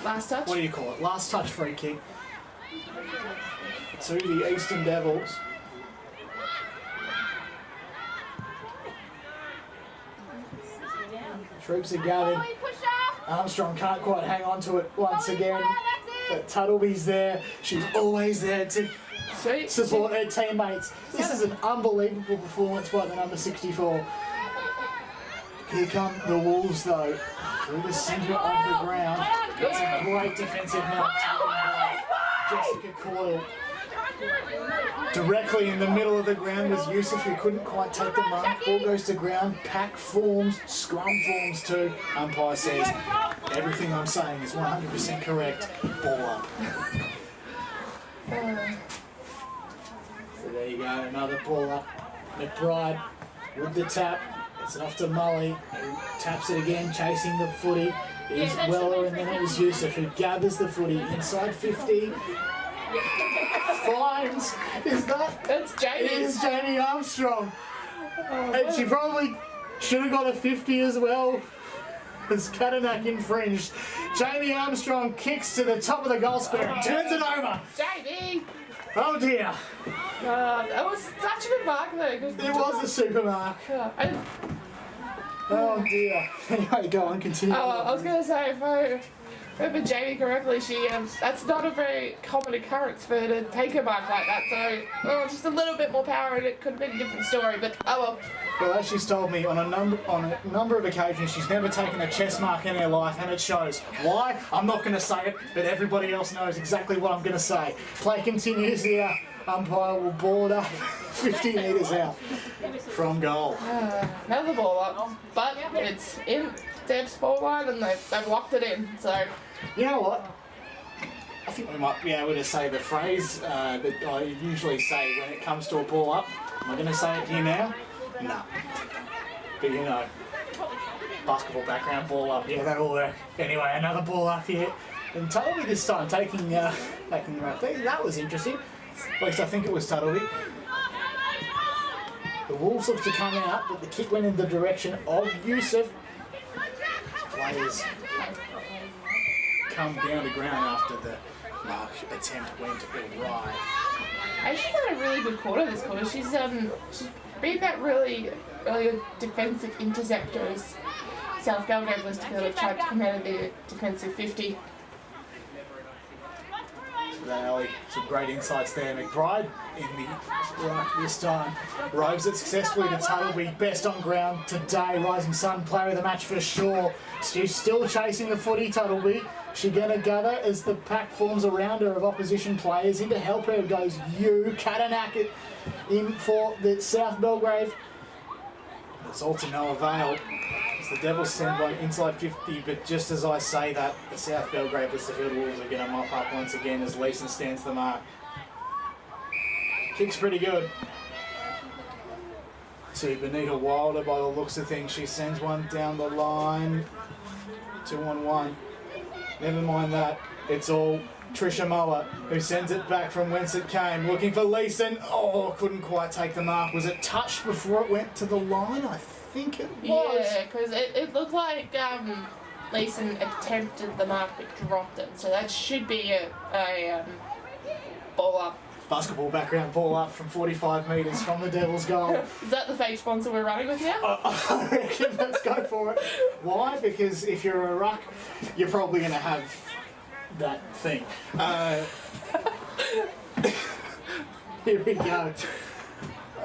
B: Last touch.
A: what do you call it? Last touch free kick to the Eastern Devils. Troops are gathered. Armstrong can't quite hang on to it once again. But Tuttleby's there. She's always there to support her teammates. This is an unbelievable performance by the number 64. Here come the Wolves though, through the centre of the ground. It's a great defensive mark taken by Jessica Coyle. Directly in the middle of the ground was Yusuf, who couldn't quite take the mark. Ball goes to ground, pack forms, scrum forms too. Umpire says, everything I'm saying is 100% correct. Ball up. So there you go, another ball up. McBride with the tap. It's off to Molly, who taps it again, chasing the footy. It is Weller, and then it was Yusuf, who gathers the footy inside 50. Finds,
B: That's Jamie.
A: it is Jamie Armstrong. And she probably should have got a 50 as well, as Katanak infringed. Jamie Armstrong kicks to the top of the goal square and turns it over.
B: Jamie!
A: Oh dear,
B: That was such a good mark though.
A: it was a super mark. Oh dear. Anyway, go on, continue.
B: I was going to say, if I remember Jamie correctly, that's not a very common occurrence for her to take a mark like that, so just a little bit more power and it could have been a different story, but oh well.
A: Well, as she's told me on a number of occasions, she's never taken a chess mark in her life, and it shows. Why? I'm not going to say it, but everybody else knows exactly what I'm going to say. Play continues here. Umpire will board up 50 metres out from goal.
B: Another ball up, but it's in Dev's ball line and they've locked it in, so.
A: You know what? I think we might be able to say the phrase that I usually say when it comes to a ball up. Am I going to say it here now? No. But you know, basketball background, ball up, yeah, that'll work. Anyway, another ball up here. And Tuttleby this time taking the right thing. That was interesting. At least I think it was Tuttleby. The Wolves looked to come out, but the kick went in the direction of Yusuf. Players come down to ground after the mark attempt went awry.
B: She's had a really good quarter this quarter. She's been that really good defensive interceptor as South Mulgrave was together tried to come out of the defensive 50.
A: Some great insights there. McBride in the ruck this time. Roves it successfully to Tuttleby. Best on ground today. Rising Sun player of the match for sure. She's still chasing the footy, Tuttleby. She gonna gather as the pack forms around her of opposition players. In to help her goes Katanak in for the South Mulgrave. It's all to no avail. The Devils send one inside 50, but just as I say that, the South Belgrade Listerfield Wolves are going to mop up once again as Leeson stands the mark. Kick's pretty good. To Benita Wilder by the looks of things. She sends one down the line. 2-on-1. Never mind that. It's all Trisha Muller, who sends it back from whence it came. Looking for Leeson. Oh, couldn't quite take the mark. Was it touched before it went to the line? I think it was.
B: Yeah, because it looked like Leeson attempted the mark but dropped it. So that should be a ball up.
A: Basketball background, ball up from 45 metres from the Devils' goal.
B: Is that the fake sponsor we're running with now?
A: I reckon let's go for it. Why? Because if you're a ruck, you're probably going to have that thing. Here we go.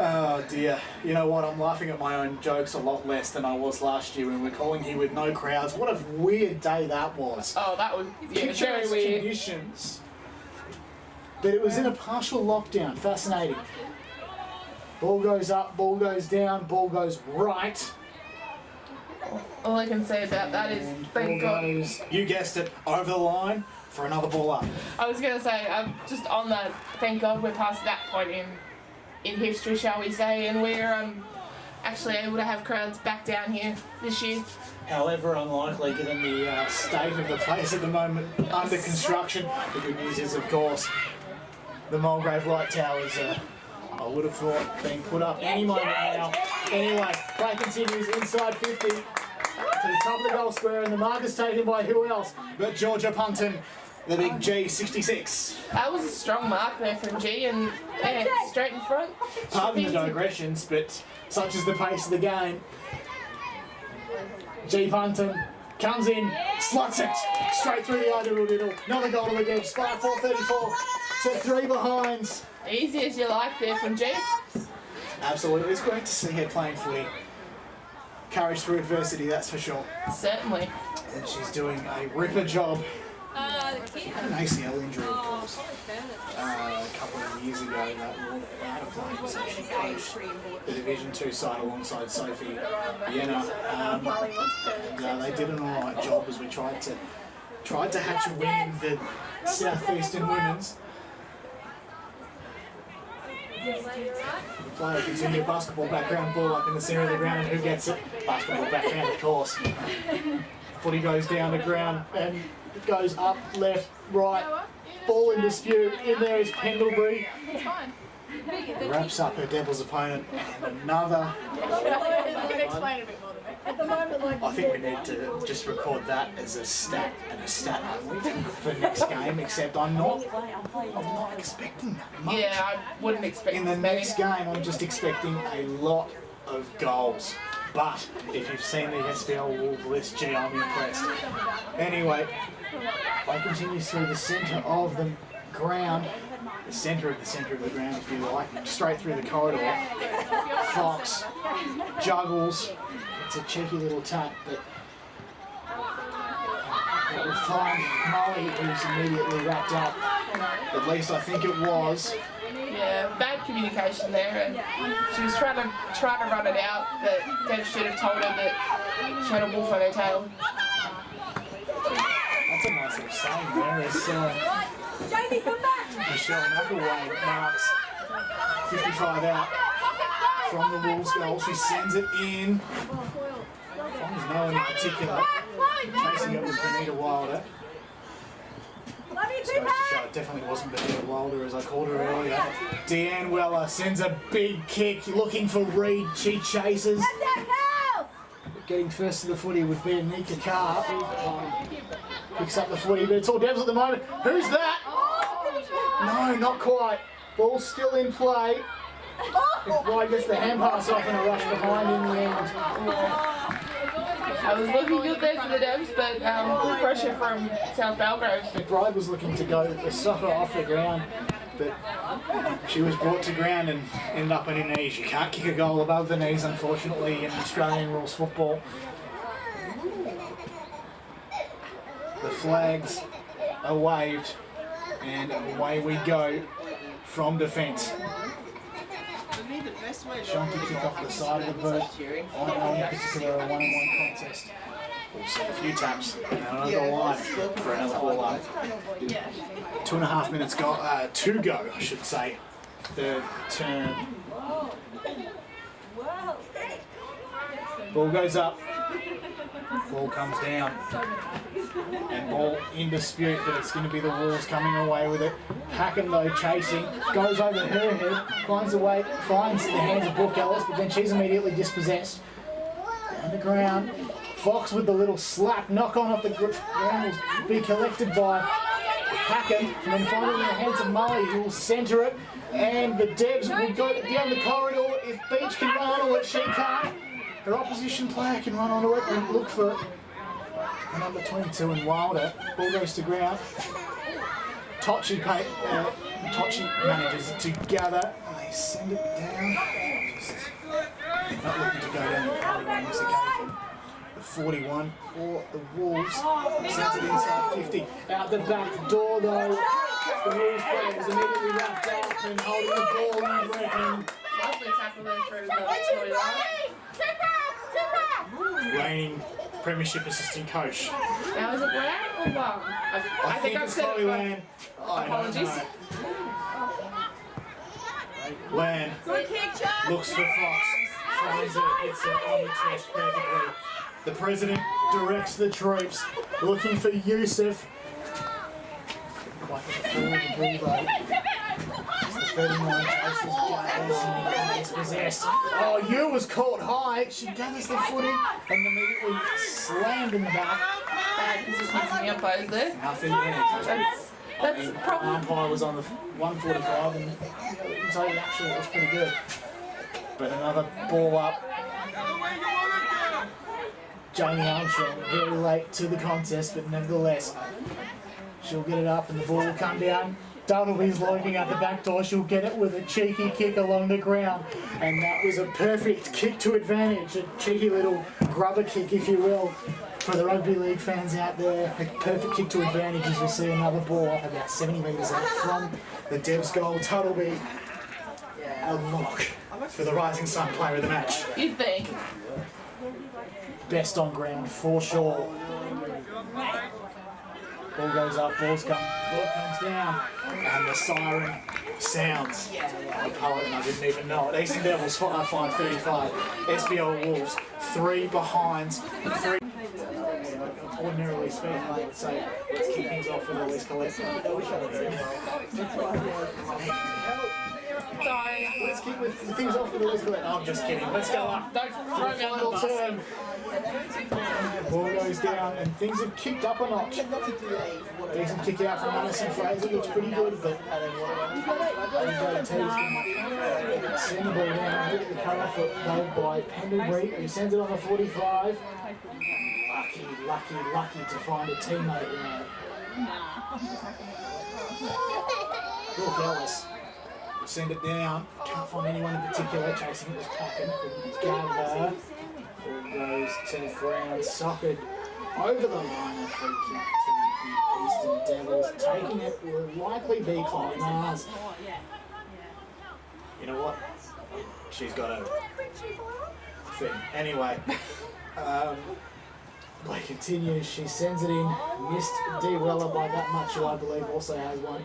A: Oh dear. You know what? I'm laughing at my own jokes a lot less than I was last year when we were calling here with no crowds. What a weird day that was.
B: Oh, that was very
A: Picturesque
B: weird.
A: conditions. But it was in a partial lockdown. Fascinating. Ball goes up, ball goes down, ball goes right.
B: All I can say about that is, thank God.
A: Goes, you guessed it, over the line. for another ball up.
B: I was going to say, just on that, thank God we're past that point in history, shall we say, and we're actually able to have crowds back down here this year.
A: However unlikely given the state of the place at the moment under construction. The good news is, of course, the Mulgrave light towers, I would have thought, being put up any moment now. Anyway, play continues inside 50 to the top of the goal square, and the mark is taken by who else but Georgia Punton, the big G, 66.
B: That was a strong mark there from G, and straight in front.
A: Pardon the digressions, but such is the pace of the game. G. Punton comes in, sluts it straight through the eye to Diddle. Another goal to the Devs, 5-4-34 to 3 behinds.
B: Easy as you like there from G.
A: Absolutely, it's great to see her playing footy. Courage through adversity, that's for sure.
B: Certainly.
A: And she's doing a ripper job. Had an ACL injury, of course, a couple of years ago. That had a playing position coach, the Division 2 side alongside Sophie Vienna. They did an alright job as we tried to hatch a win in the Southeastern Women's. The player continued basketball background, ball up in the centre of the ground, and who gets it? Basketball background, of course. Footy goes down to ground and it goes up, left, right. Ball in dispute. In there is Pendlebury. Wraps up her Devils opponent, and another. I think we need to just record that as a stat and a stat only for next game. Except I'm not expecting that much.
B: Yeah, I wouldn't expect
A: in the next game. I'm just expecting a lot of goals. But if you've seen the SBL Wolves list, gee, I'm impressed. Anyway, play continues through the centre of the ground. The centre of the ground, if you like, straight through the corridor. Fox juggles. It's a cheeky little tap, but it will find Molly, who's immediately wrapped up. At least I think it was.
B: Yeah, bad communication there, and she was trying to run it out, but Dev should have told her that she had a wolf on her tail.
A: That's a nice little saying there. As Michelle McElway marks 55 out from the Wolves' goal. She sends it in. Finds no one in particular. Chasing it was Benita Wilder. Just goes to show it definitely wasn't Benita Wilder as I called her earlier. Deanne Weller sends a big kick looking for Reed. She chases. Getting first to the footy would be Anika Carr. Picks up the footy, but it's all Devs at the moment. Who's that? No, not quite. Ball still in play. White gets the hand pass off and a rush behind in the end.
B: I was looking good there for the Devs, but good pressure from South Belgrave.
A: McBride was looking to go the soccer off the ground, but she was brought to ground and ended up on her knees. You can't kick a goal above the knees, unfortunately, in Australian rules football. The flags are waved, and away we go from defence. Shonky kick off the side of the boot. In particular, a one-on-one contest. We'll see a few taps and another line for another ball up. 2.5 minutes to go, I should say. Third turn. Ball goes up. Ball comes down. And ball in dispute, but it's going to be the Wolves coming away with it. Packham, though, chasing, goes over her head, finds the hands of Brooke Ellis, but then she's immediately dispossessed. Down the ground. Fox with the little slap, knock on off the ground will be collected by Packham, and then finally in the hands of Mully, who will centre it. And the Devs will go down the corridor. If Beach can run onto it, she can't. Her opposition player can run onto it and look for the number 22 and Wilder. Ball goes to ground. Tochi manages it together. And they send it down. Just not looking to go down the corridor on this occasion. The 41 for the Wolves. Sends it inside 50. Out the back door though. The Wolves player is immediately wrapped up and holding the ball and working.
B: Lovely tackle there through the storyline.
A: Reigning Premiership assistant coach.
B: Now is it Brown or I think I've
A: it's
B: said
A: Chloe
B: it.
A: Lan.
B: Apologies.
A: Lan looks for Fox, finds it, hits it on the chest perfectly. The president directs the troops, looking for Yusuf. Quite the full of the ball though. The 39 chases gathers and gets possessed. Oh, Yu was caught high. She gathers the footy and immediately slammed in the back.
B: Bad position from the umpires there.
A: Nothing in it.
B: That's probably.
A: Umpire was on the 145 and you can say actually it was pretty good. But another ball up. Jamie Armstrong very late to the contest, but nevertheless she'll get it up and the ball will come down. Dunnelby's looking at the back door. She'll get it with a cheeky kick along the ground, and that was a perfect kick to advantage. A cheeky little grubber kick, if you will, for the rugby league fans out there. A perfect kick to advantage as we see another ball about 70 metres out from the Devs goal. Tuttleby, a lock for the Rising Sun player of the match.
B: You'd think.
A: Best on ground for sure. Ball goes up, ball comes down, and the siren sounds. I poet and I didn't even know it. Eastern Devils 5:35. SBL Wolves 3 behind. 3. Ordinarily speaking, I would say let's kick things off with a West Collective.
B: Sorry.
A: Let's kick things off with a West Collective. I'm just kidding. Let's go up.
B: Don't throw me under the bus.
A: Turn. Ball goes down and things have kicked up a notch. Decent kick out from Madison Fraser, looks pretty good, but send the ball down, hit the cut-off though by Pendlebury, who sends it on the 45. Lucky to find a teammate there. Brooke Ellis will send it down, can't find anyone in particular, chasing it was Packen, couldn't gather. Ball goes to Brown, socket over the line, a free kick to the Eastern Devils. Taking it will likely be Chloe Mars. You know what? She's got a thing. Anyway, play continues. She sends it in. Missed D. Weller by that much, who I believe also has one.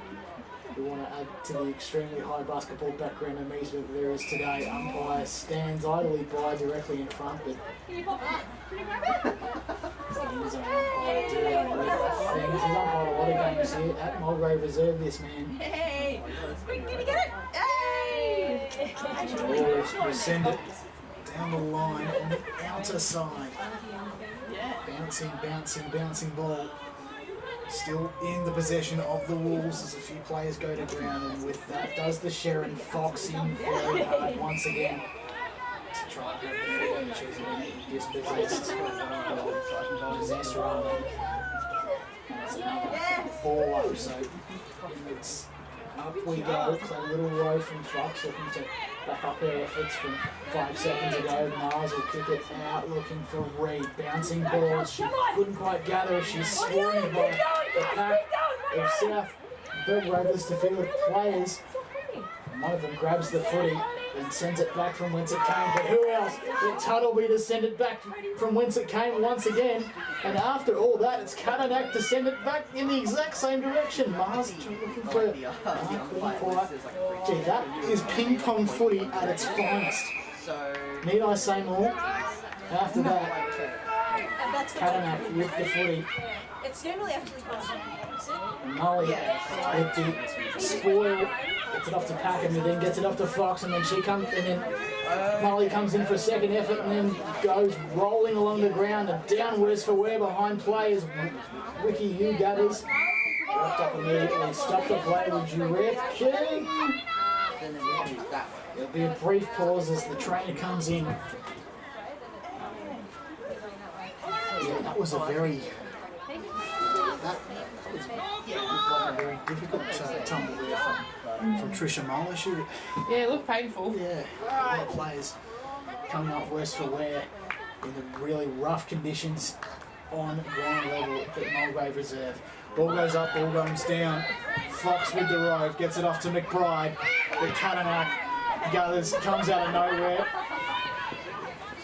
A: We want to add to the extremely high basketball background and meter that there is today. Umpire stands idly by directly in front, but he's umpired a lot of games here at Mulgrave Reserve, this man.
C: Hey! Did you get it? Hey!
A: We'll send it down the line on the outer side. Bouncing ball. Still in the possession of the Wolves as a few players go to ground, and with that does the Sharon Fox in very hard once again to try and grab the foot, which is dispossessed. Possessed rather. And it's another ball up, so it's up we go. It's a little row from Fox looking to back up their efforts from 5 seconds ago. Mars will kick it out looking for Reed. Bouncing balls. She couldn't quite gather. She's swarmed by the pack of South Belgrave's defeated players. One of them grabs the footy and sends it back from whence it came. But who else? It's Tuttleby to send it back from whence it came once again. And after all that, it's Katanak to send it back in the exact same direction. Mars looking for... Gee, that is ping pong footy at its finest. Need I say more? After that, Katanak with the footy.
C: It's normally actually
A: Molly with the spoil, gets it off to Packen, and then gets it off to Fox, and then Molly comes in for a second effort and then goes rolling along the ground and down worse for wear behind players. Ricky Yu gathers. Wrapped up immediately. Stop the play, would you reckon? There'll be a brief pause as the trainer comes in. Yeah, that was a very... That was a very difficult tumble there from Trisha Moller.
B: Yeah, it looked painful.
A: Yeah, a lot of players coming off worse for wear in the really rough conditions on ground level at Mulgrave Reserve. Ball goes up, ball comes down. Fox with the rove, gets it off to McBride. The Katanak gathers, comes out of nowhere.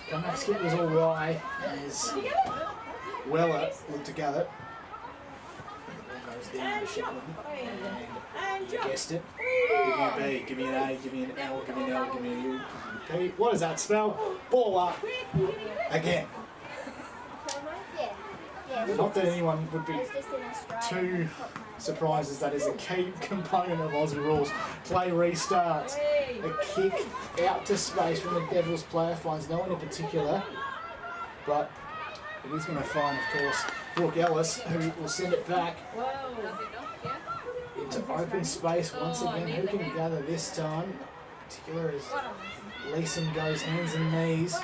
A: Katanak's kick was all right as Weller looked to gather. Goes down to Shipman. And you guessed it. Give me a B, give me an A, give me an L, give me an L, give me a U. P. What does that spell? Ball up. Again. Not that anyone would be too surprised, as that is a key component of Aussie rules. Play restarts. A kick out to space from the Devils player finds no one in particular, but it is going to find, of course, Brooke Ellis, who will send it back into open space once again. Who can gather this time? In particular, as Leeson goes hands and knees.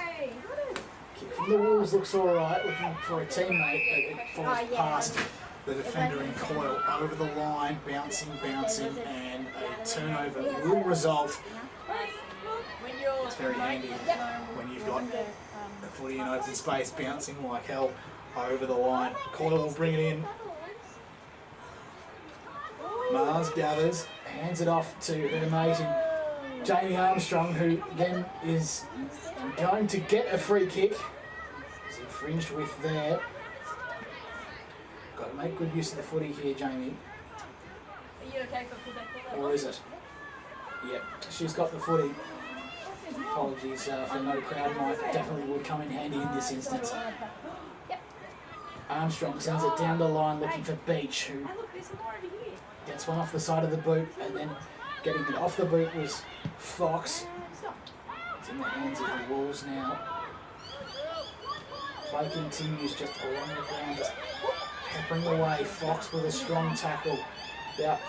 A: Kick from the Wolves looks alright, looking for a teammate, but it falls past the defender in Coyle over the line, bouncing, and a turnover will result. It's very handy when you've got the footy in open space, bouncing like hell over the line. Coyle will bring it in. Mars gathers, hands it off to her mate in Jamie Armstrong, who then is going to get a free kick. Is infringed with there. Got to make good use of the footy here, Jamie.
C: Are you okay for
A: Or is it? Yep, she's got the footy. Apologies for no crowd might, definitely would come in handy in this instance. Armstrong sends it down the line looking for Beach, who gets one off the side of the boot, and then getting it off the boot was Fox. It's in the hands of the Wolves now. Play continues just along the ground, just peppering away. Fox with a strong tackle. About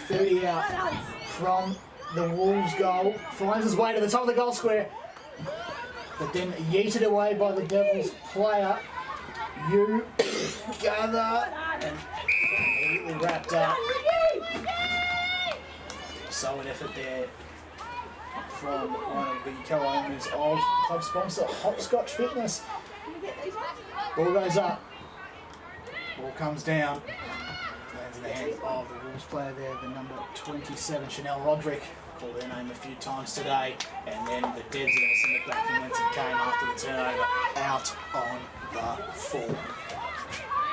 A: 30 out from the Wolves goal. Finds his way to the top of the goal square, but then yeeted away by the Devils player. You gather and immediately wrapped up. Solid effort there from one of the co-owners of club sponsor Hopscotch Fitness. Ball goes up. Ball comes down. Lands in the hands of the Wolves player there, the number 27, Chanel Roderick. Called their name a few times today. And then the Devs are going to send it back from whence it came after the turnover, out on the full.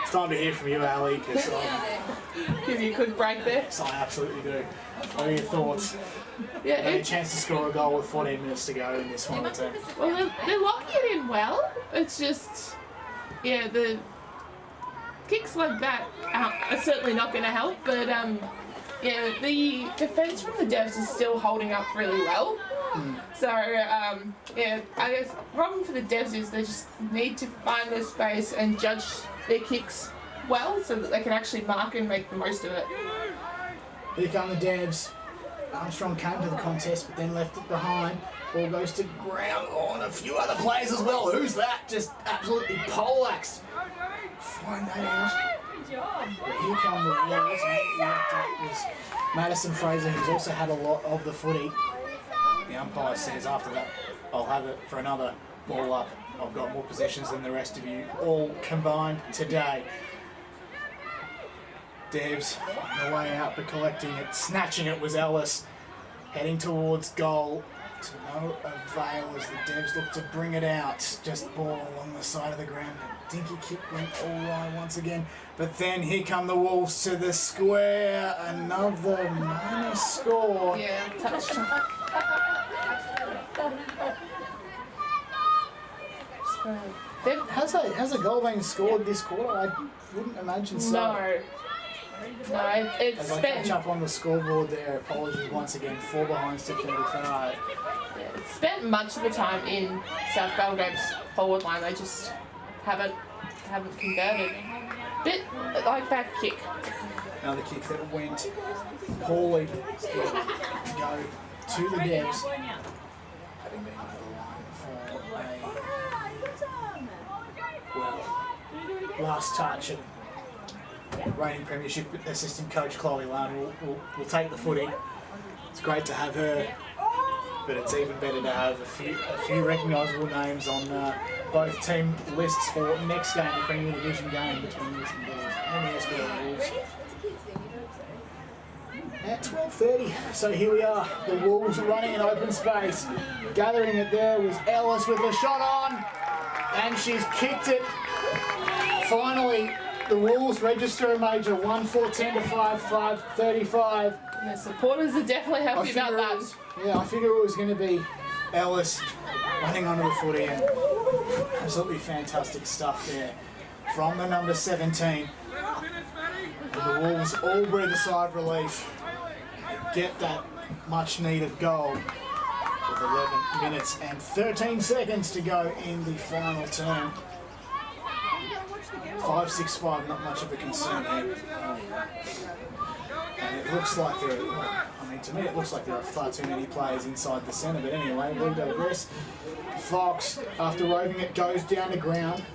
A: It's time to hear from you, Ali, because
B: Give you a quick break there.
A: yes, I absolutely do. What are your thoughts?
B: Yeah,
A: Any chance to score a goal with 14 minutes to go in this final term?
B: well, they're locking it in well. It's just, yeah, the kicks like that are certainly not going to help, but yeah, the defence from the Devs is still holding up really well. So, yeah, I guess the problem for the Devs is they just need to find their space and judge their kicks well so that they can actually mark and make the most of it.
A: Here come the Devs. Armstrong came to the contest but then left it behind. Ball goes to ground on a few other players as well. Who's that? Just absolutely poleaxed. Find that out. But here come the Wolves. That was Madison Fraser, who's also had a lot of the footy. The umpire says after that, I'll have it for another ball up. I've got more possessions than the rest of you all combined today. Devs finding a way out but collecting it. Snatching it was Ellis. Heading towards goal. To no avail as the Devs look to bring it out. Just ball along the side of the ground. A dinky kick went all right once again. But then here come the Wolves to the square. Another minus score.
B: Yeah, touchdown.
A: Has a goal been scored this quarter? I wouldn't imagine so.
B: No, it's
A: As I
B: spent.
A: catch up on the scoreboard there, apologies once again, 4 behinds to 35.
B: Yeah, it's spent much of the time in South Belgrade's forward line. They just haven't converted. Bit like that kick.
A: Another kick that went poorly. Still go to the Devs. Having been over the line for a last touch. And reigning premiership assistant coach Chloe Lane will take the footy. It's great to have her, but it's even better to have a few recognisable names on both team lists for next game, the Premier Division game between the Eastern Devils and the SBL Wolves. At 12:30, so here we are, the Wolves running in open space. Gathering it there was Ellis with the shot on, and she's kicked it finally The Wolves register a major 1-4-10 to 5-5-35.
B: And the supporters are definitely happy about that.
A: I figure it was going to be Ellis running onto the footy, and absolutely fantastic stuff there from the number 17. And the Wolves all breathe a sigh of relief. Get that much needed goal with 11 minutes and 13 seconds to go in the final term. 5-6-5, not much of a concern here. And it looks like to me it looks like there are far too many players inside the centre, but anyway, we digress. Fox, after roving it, goes down to ground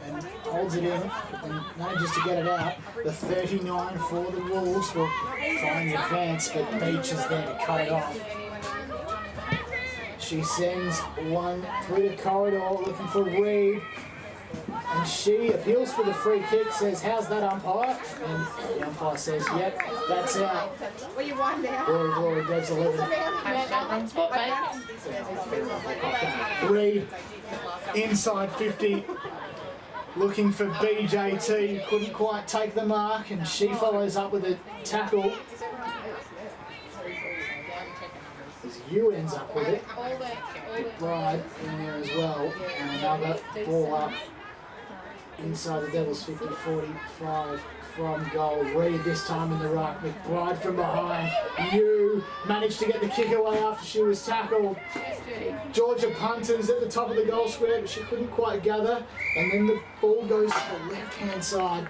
A: and holds it in and manages to get it out. The 39 for the Wolves will try and advance, but Beach is there to cut it off. She sends one through the corridor looking for Reed. And she appeals for the free kick, says, "How's that, umpire?" And the umpire says, "Yep, that's out."
C: What you want now?
A: Glory, Devs 11.
B: On spot, mate.
A: Reed, inside 50, looking for BJT, couldn't quite take the mark, and she follows up with a tackle. As you ends up with it. Bride in there as well, and another ball up. Inside the Devils 50, 45 from goal. Reed this time in the ruck. McBride from behind. You managed to get the kick away after she was tackled. Georgia punters at the top of the goal square, but she couldn't quite gather. And then the ball goes to the left-hand side,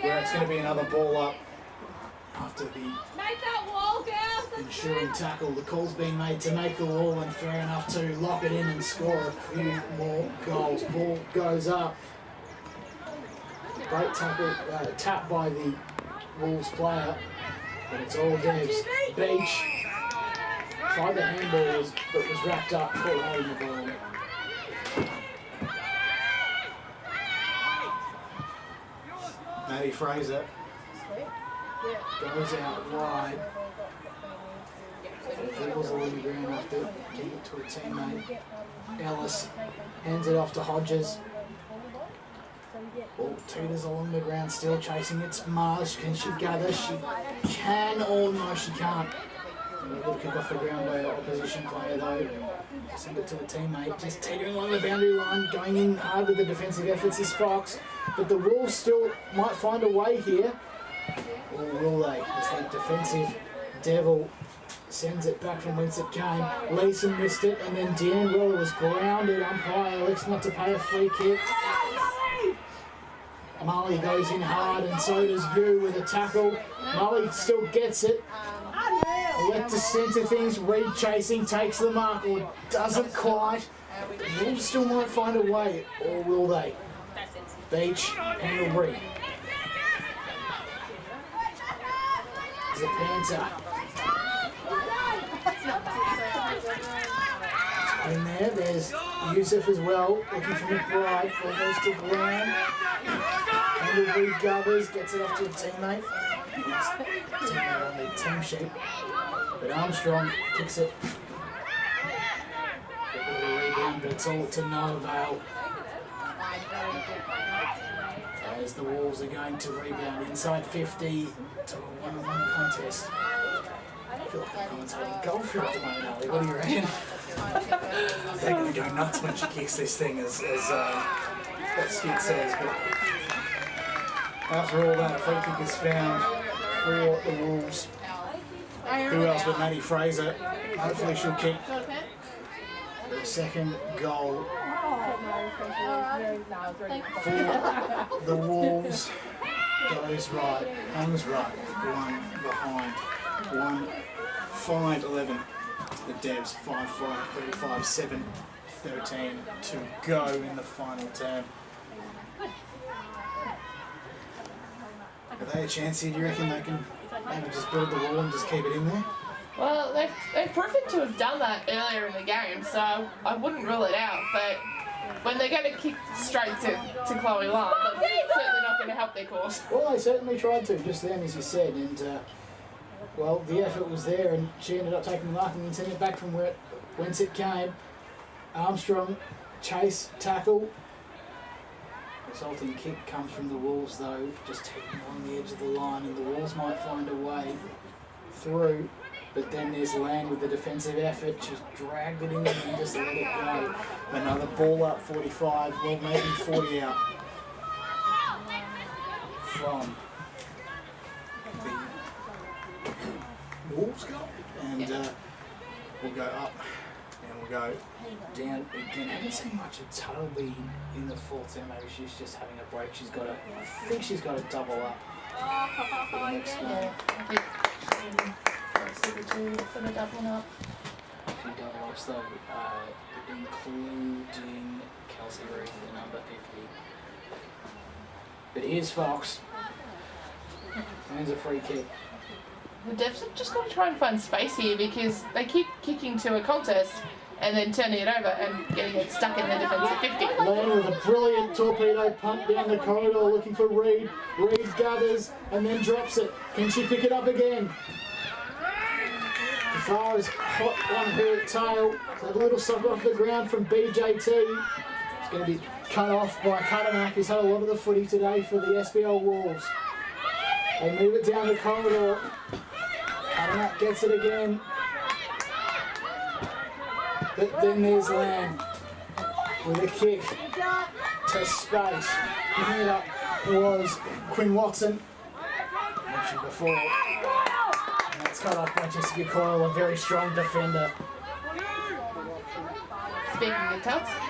A: where it's going to be another ball up after the ensuing tackle. The call's being made to make the wall, and fair enough to lock it in and score a few more goals. Ball goes up. Great tackle, tap by the Wolves player, but it's all Devs. Beach tried the handballs, but was wrapped up, caught holding the ball. Maddie Fraser goes out wide. Dribbles along the ground after giving it to a teammate. Ellis hands it off to Hodges. Ball teeters along the ground, still chasing. It's Mars. Can she gather? She can, or no, she can't. A little kick off the ground by an opposition player though. Send it to a teammate. Just teetering along the boundary line, going in hard with the defensive efforts is Fox. But the Wolves still might find a way here. Or will they? As the defensive Devil sends it back from whence it came. Leeson missed it, and then Deanne Weller was grounded. Umpire elects not to pay a free kick. Molly goes in hard, and so does you with a tackle. Molly still gets it. Elect to centre things. Reed chasing, takes the mark, or doesn't quite. Wolves still might find a way, or will they? Beach handle Reed. There's a Panther. In there, there's Yusuf as well, looking for McBride, almost to ground. Handle Reed gathers, gets it off to a teammate. Teammate on the team sheet. But Armstrong kicks it. A bit of a rebound, but it's all to no avail. As the Wolves are going to rebound inside 50 to a one-on-one contest. I feel like I'm commentating golf here at the moment, Ali. What do you reckon? They're going to go nuts when she kicks this thing, as what Skid says. But after all that, a free kick is found for the Wolves. Who else but Maddie Fraser? Hopefully she'll kick the second goal for the Wolves. Goes right, hangs right, one behind, 1-5-11. The Devs 5-5-35, 7-13 to go in the final term. Are they a chance here? Do you reckon they can maybe just build the wall and just keep it in there?
B: Well, they've proven to have done that earlier in the game, so I wouldn't rule it out. But when they're going to kick straight to Chloe Lam, that's certainly not going to help their cause.
A: Well, they certainly tried to just then, as you said, and well, the effort was there, and she ended up taking the mark and then sending it back from whence it came. Armstrong, chase, tackle.
F: Resulting kick comes from the Wolves though, just taking on the edge of the line, and the Wolves might find a way through. But then there's Land with the defensive effort. She's dragged it in and just let it go. Another ball up 45, well maybe 40 out from the Wolves goal. And we'll go up and we'll go down again. I haven't seen much of Toby in the fourth there. Maybe she's just having a break. She's got I think she's got a double up for the next game.
B: For the doubling up.
F: A few double ups though, including Kelsey Reed, the number 50. But here's Fox. Earns a free kick.
B: The Devs have just got to try and find space here because they keep kicking to a contest and then turning it over and getting it stuck in the defensive 50.
F: Land with a brilliant torpedo punt down the corridor looking for Reed. Reed gathers and then drops it. Can she pick it up again? Far is hot on her tail. A little sucker off the ground from BJT. It's going to be cut off by Cuttermack, who's had a lot of the footy today for the SBL Wolves. They move it down the corridor. Cuttermack gets it again. But then there's Land with a kick to space. Picking it up was Quinn Watson. Mentioned before. It's cut off by Jessica Coyle, a very strong defender.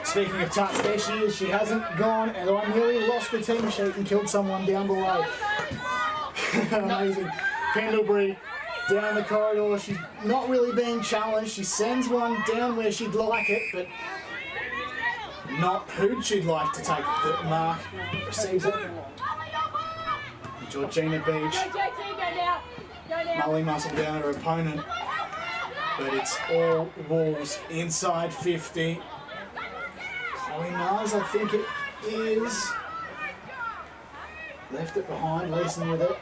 F: Speaking of Tuts, there she is. She hasn't gone, and I nearly lost the team sheet and killed someone down below. Amazing. Pendlebury down the corridor. She's not really being challenged. She sends one down where she'd like it, but not who she'd like to take the mark. Receives it. Georgina Beach. Mully muscle down her opponent, but it's all Wolves inside 50. Chloe Mars, I think it is. Left it behind, Leeson with it.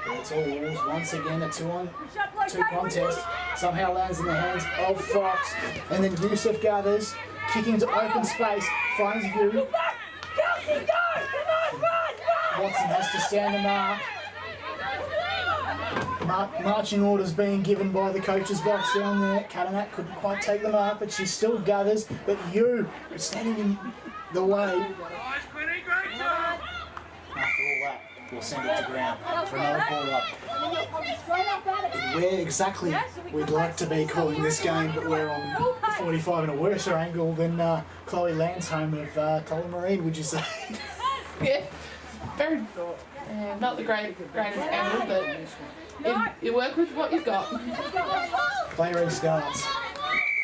F: But it's all Wolves once again, a 2-on-2 contest. Somehow lands in the hands of Fox, and then Yusuf gathers, kicking to open space, finds you. Watson has to stand the mark. Marching orders being given by the coach's box down there. Catamat couldn't quite take the mark, but she still gathers. But you are standing in the way. After all that, we'll send it to ground for another ball up. Where exactly we'd like to be calling this game, but we're on 45 in a worse angle than Chloe Land's home of Tullamarine, would you say?
B: Yeah, very not the greatest angle, but you work with what you've got.
F: Play restarts.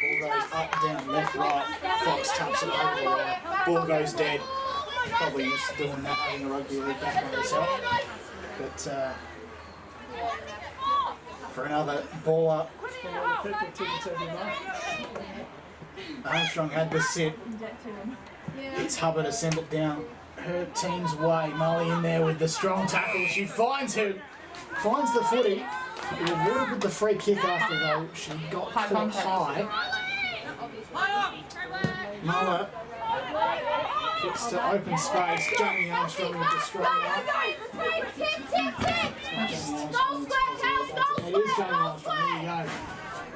F: Ball goes up, down, left, right. Fox taps it over the line. Ball goes dead. Probably used to doing that, having a rugby league background herself. But for another ball up. Armstrong had to sit. It's Hubbard to send it down her team's way. Molly in there with the strong tackle. She finds the footy. Rewarded with the free kick after though. She got caught high. Muller kicks to open space. Jamie Armstrong with the strong one. It is Jamie Armstrong. There you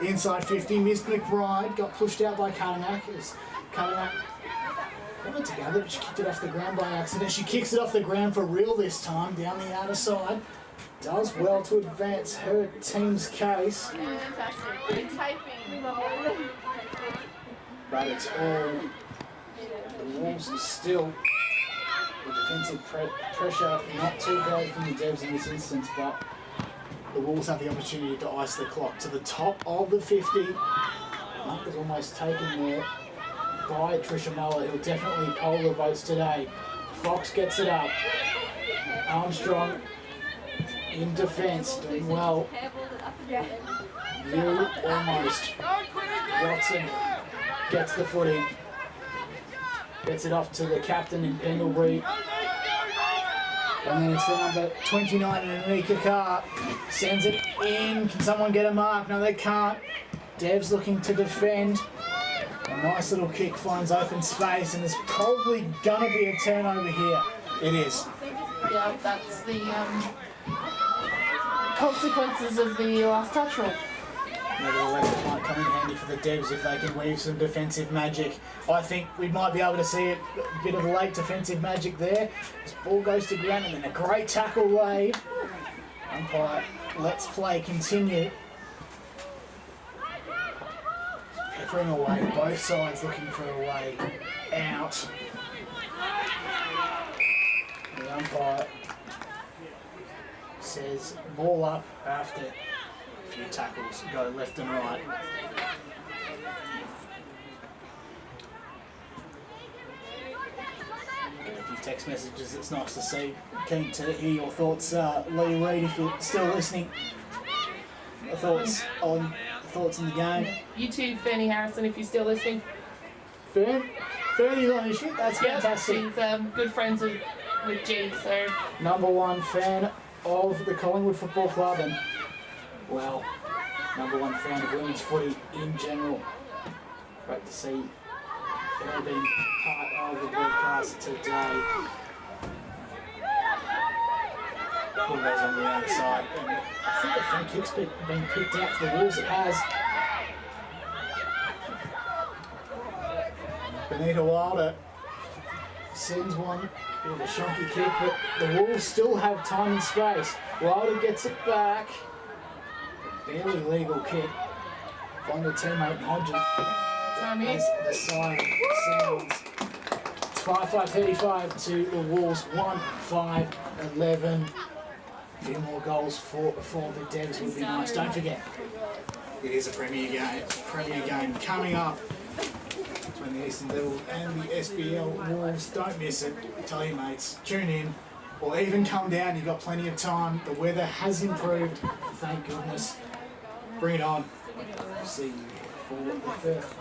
F: go. Inside 50. Miss McBride got pushed out by Cuttermack. Cuttermack got it together, but she kicked it off the ground by accident. She kicks it off the ground for real this time, down the outer side. Does well to advance her team's case. But it's all the Wolves are still the defensive pressure not too bad from the Devs in this instance, but the Wolves have the opportunity to ice the clock to the top of the 50. Mark is almost taken there by Trisha Muller, who'll definitely poll the votes today. Fox gets it up. Armstrong in defence, doing well. You almost. Watson gets the footy. Gets it off to the captain in Pendlebury. And then it's the number 29 in Anika Carr. Sends it in. Can someone get a mark? No, they can't. Dev's looking to defend. A nice little kick finds open space, and there's probably gonna be a turnover here.
A: It is.
B: Yeah, that's the consequences of the last touch rule.
F: Nevertheless, it might come in handy for the Devs if they can weave some defensive magic. I think we might be able to see a bit of late defensive magic there. This ball goes to ground, and then a great tackle laid. Umpire, let's play continue. Peppering away, both sides looking for a way out. The umpire says ball up after a few tackles go left and right. Get a few text messages, it's nice to see. Keen to hear your thoughts, Lee Reid, if you're still listening. Thoughts on the game.
B: You too, Fernie Harrison, if you're still listening.
F: Fernie's on his shit, that's fantastic.
B: She's good friends with G, so.
F: #1 fan of the Collingwood Football Club, and, well, #1 fan of women's footy in general. Great to see her being part of the broadcast today. Ball goes on the outside, and I think the free kick's been picked out for the Wolves. It has. Benita Wilder sends one with a shonky kick, but the Wolves still have time and space. Wilder gets it back. Barely legal kick. Find her teammate Hodges. As the siren sounds. It's 5-5-35 to the Wolves. 1-5-11. A few more goals for the Devs would be nice. Don't forget, it is a Premier game. Premier game coming up between the Eastern Devils and the SBL Wolves. Don't miss it. Tell your mates. Tune in. Or even come down. You've got plenty of time. The weather has improved. Thank goodness. Bring it on. See you for the fifth.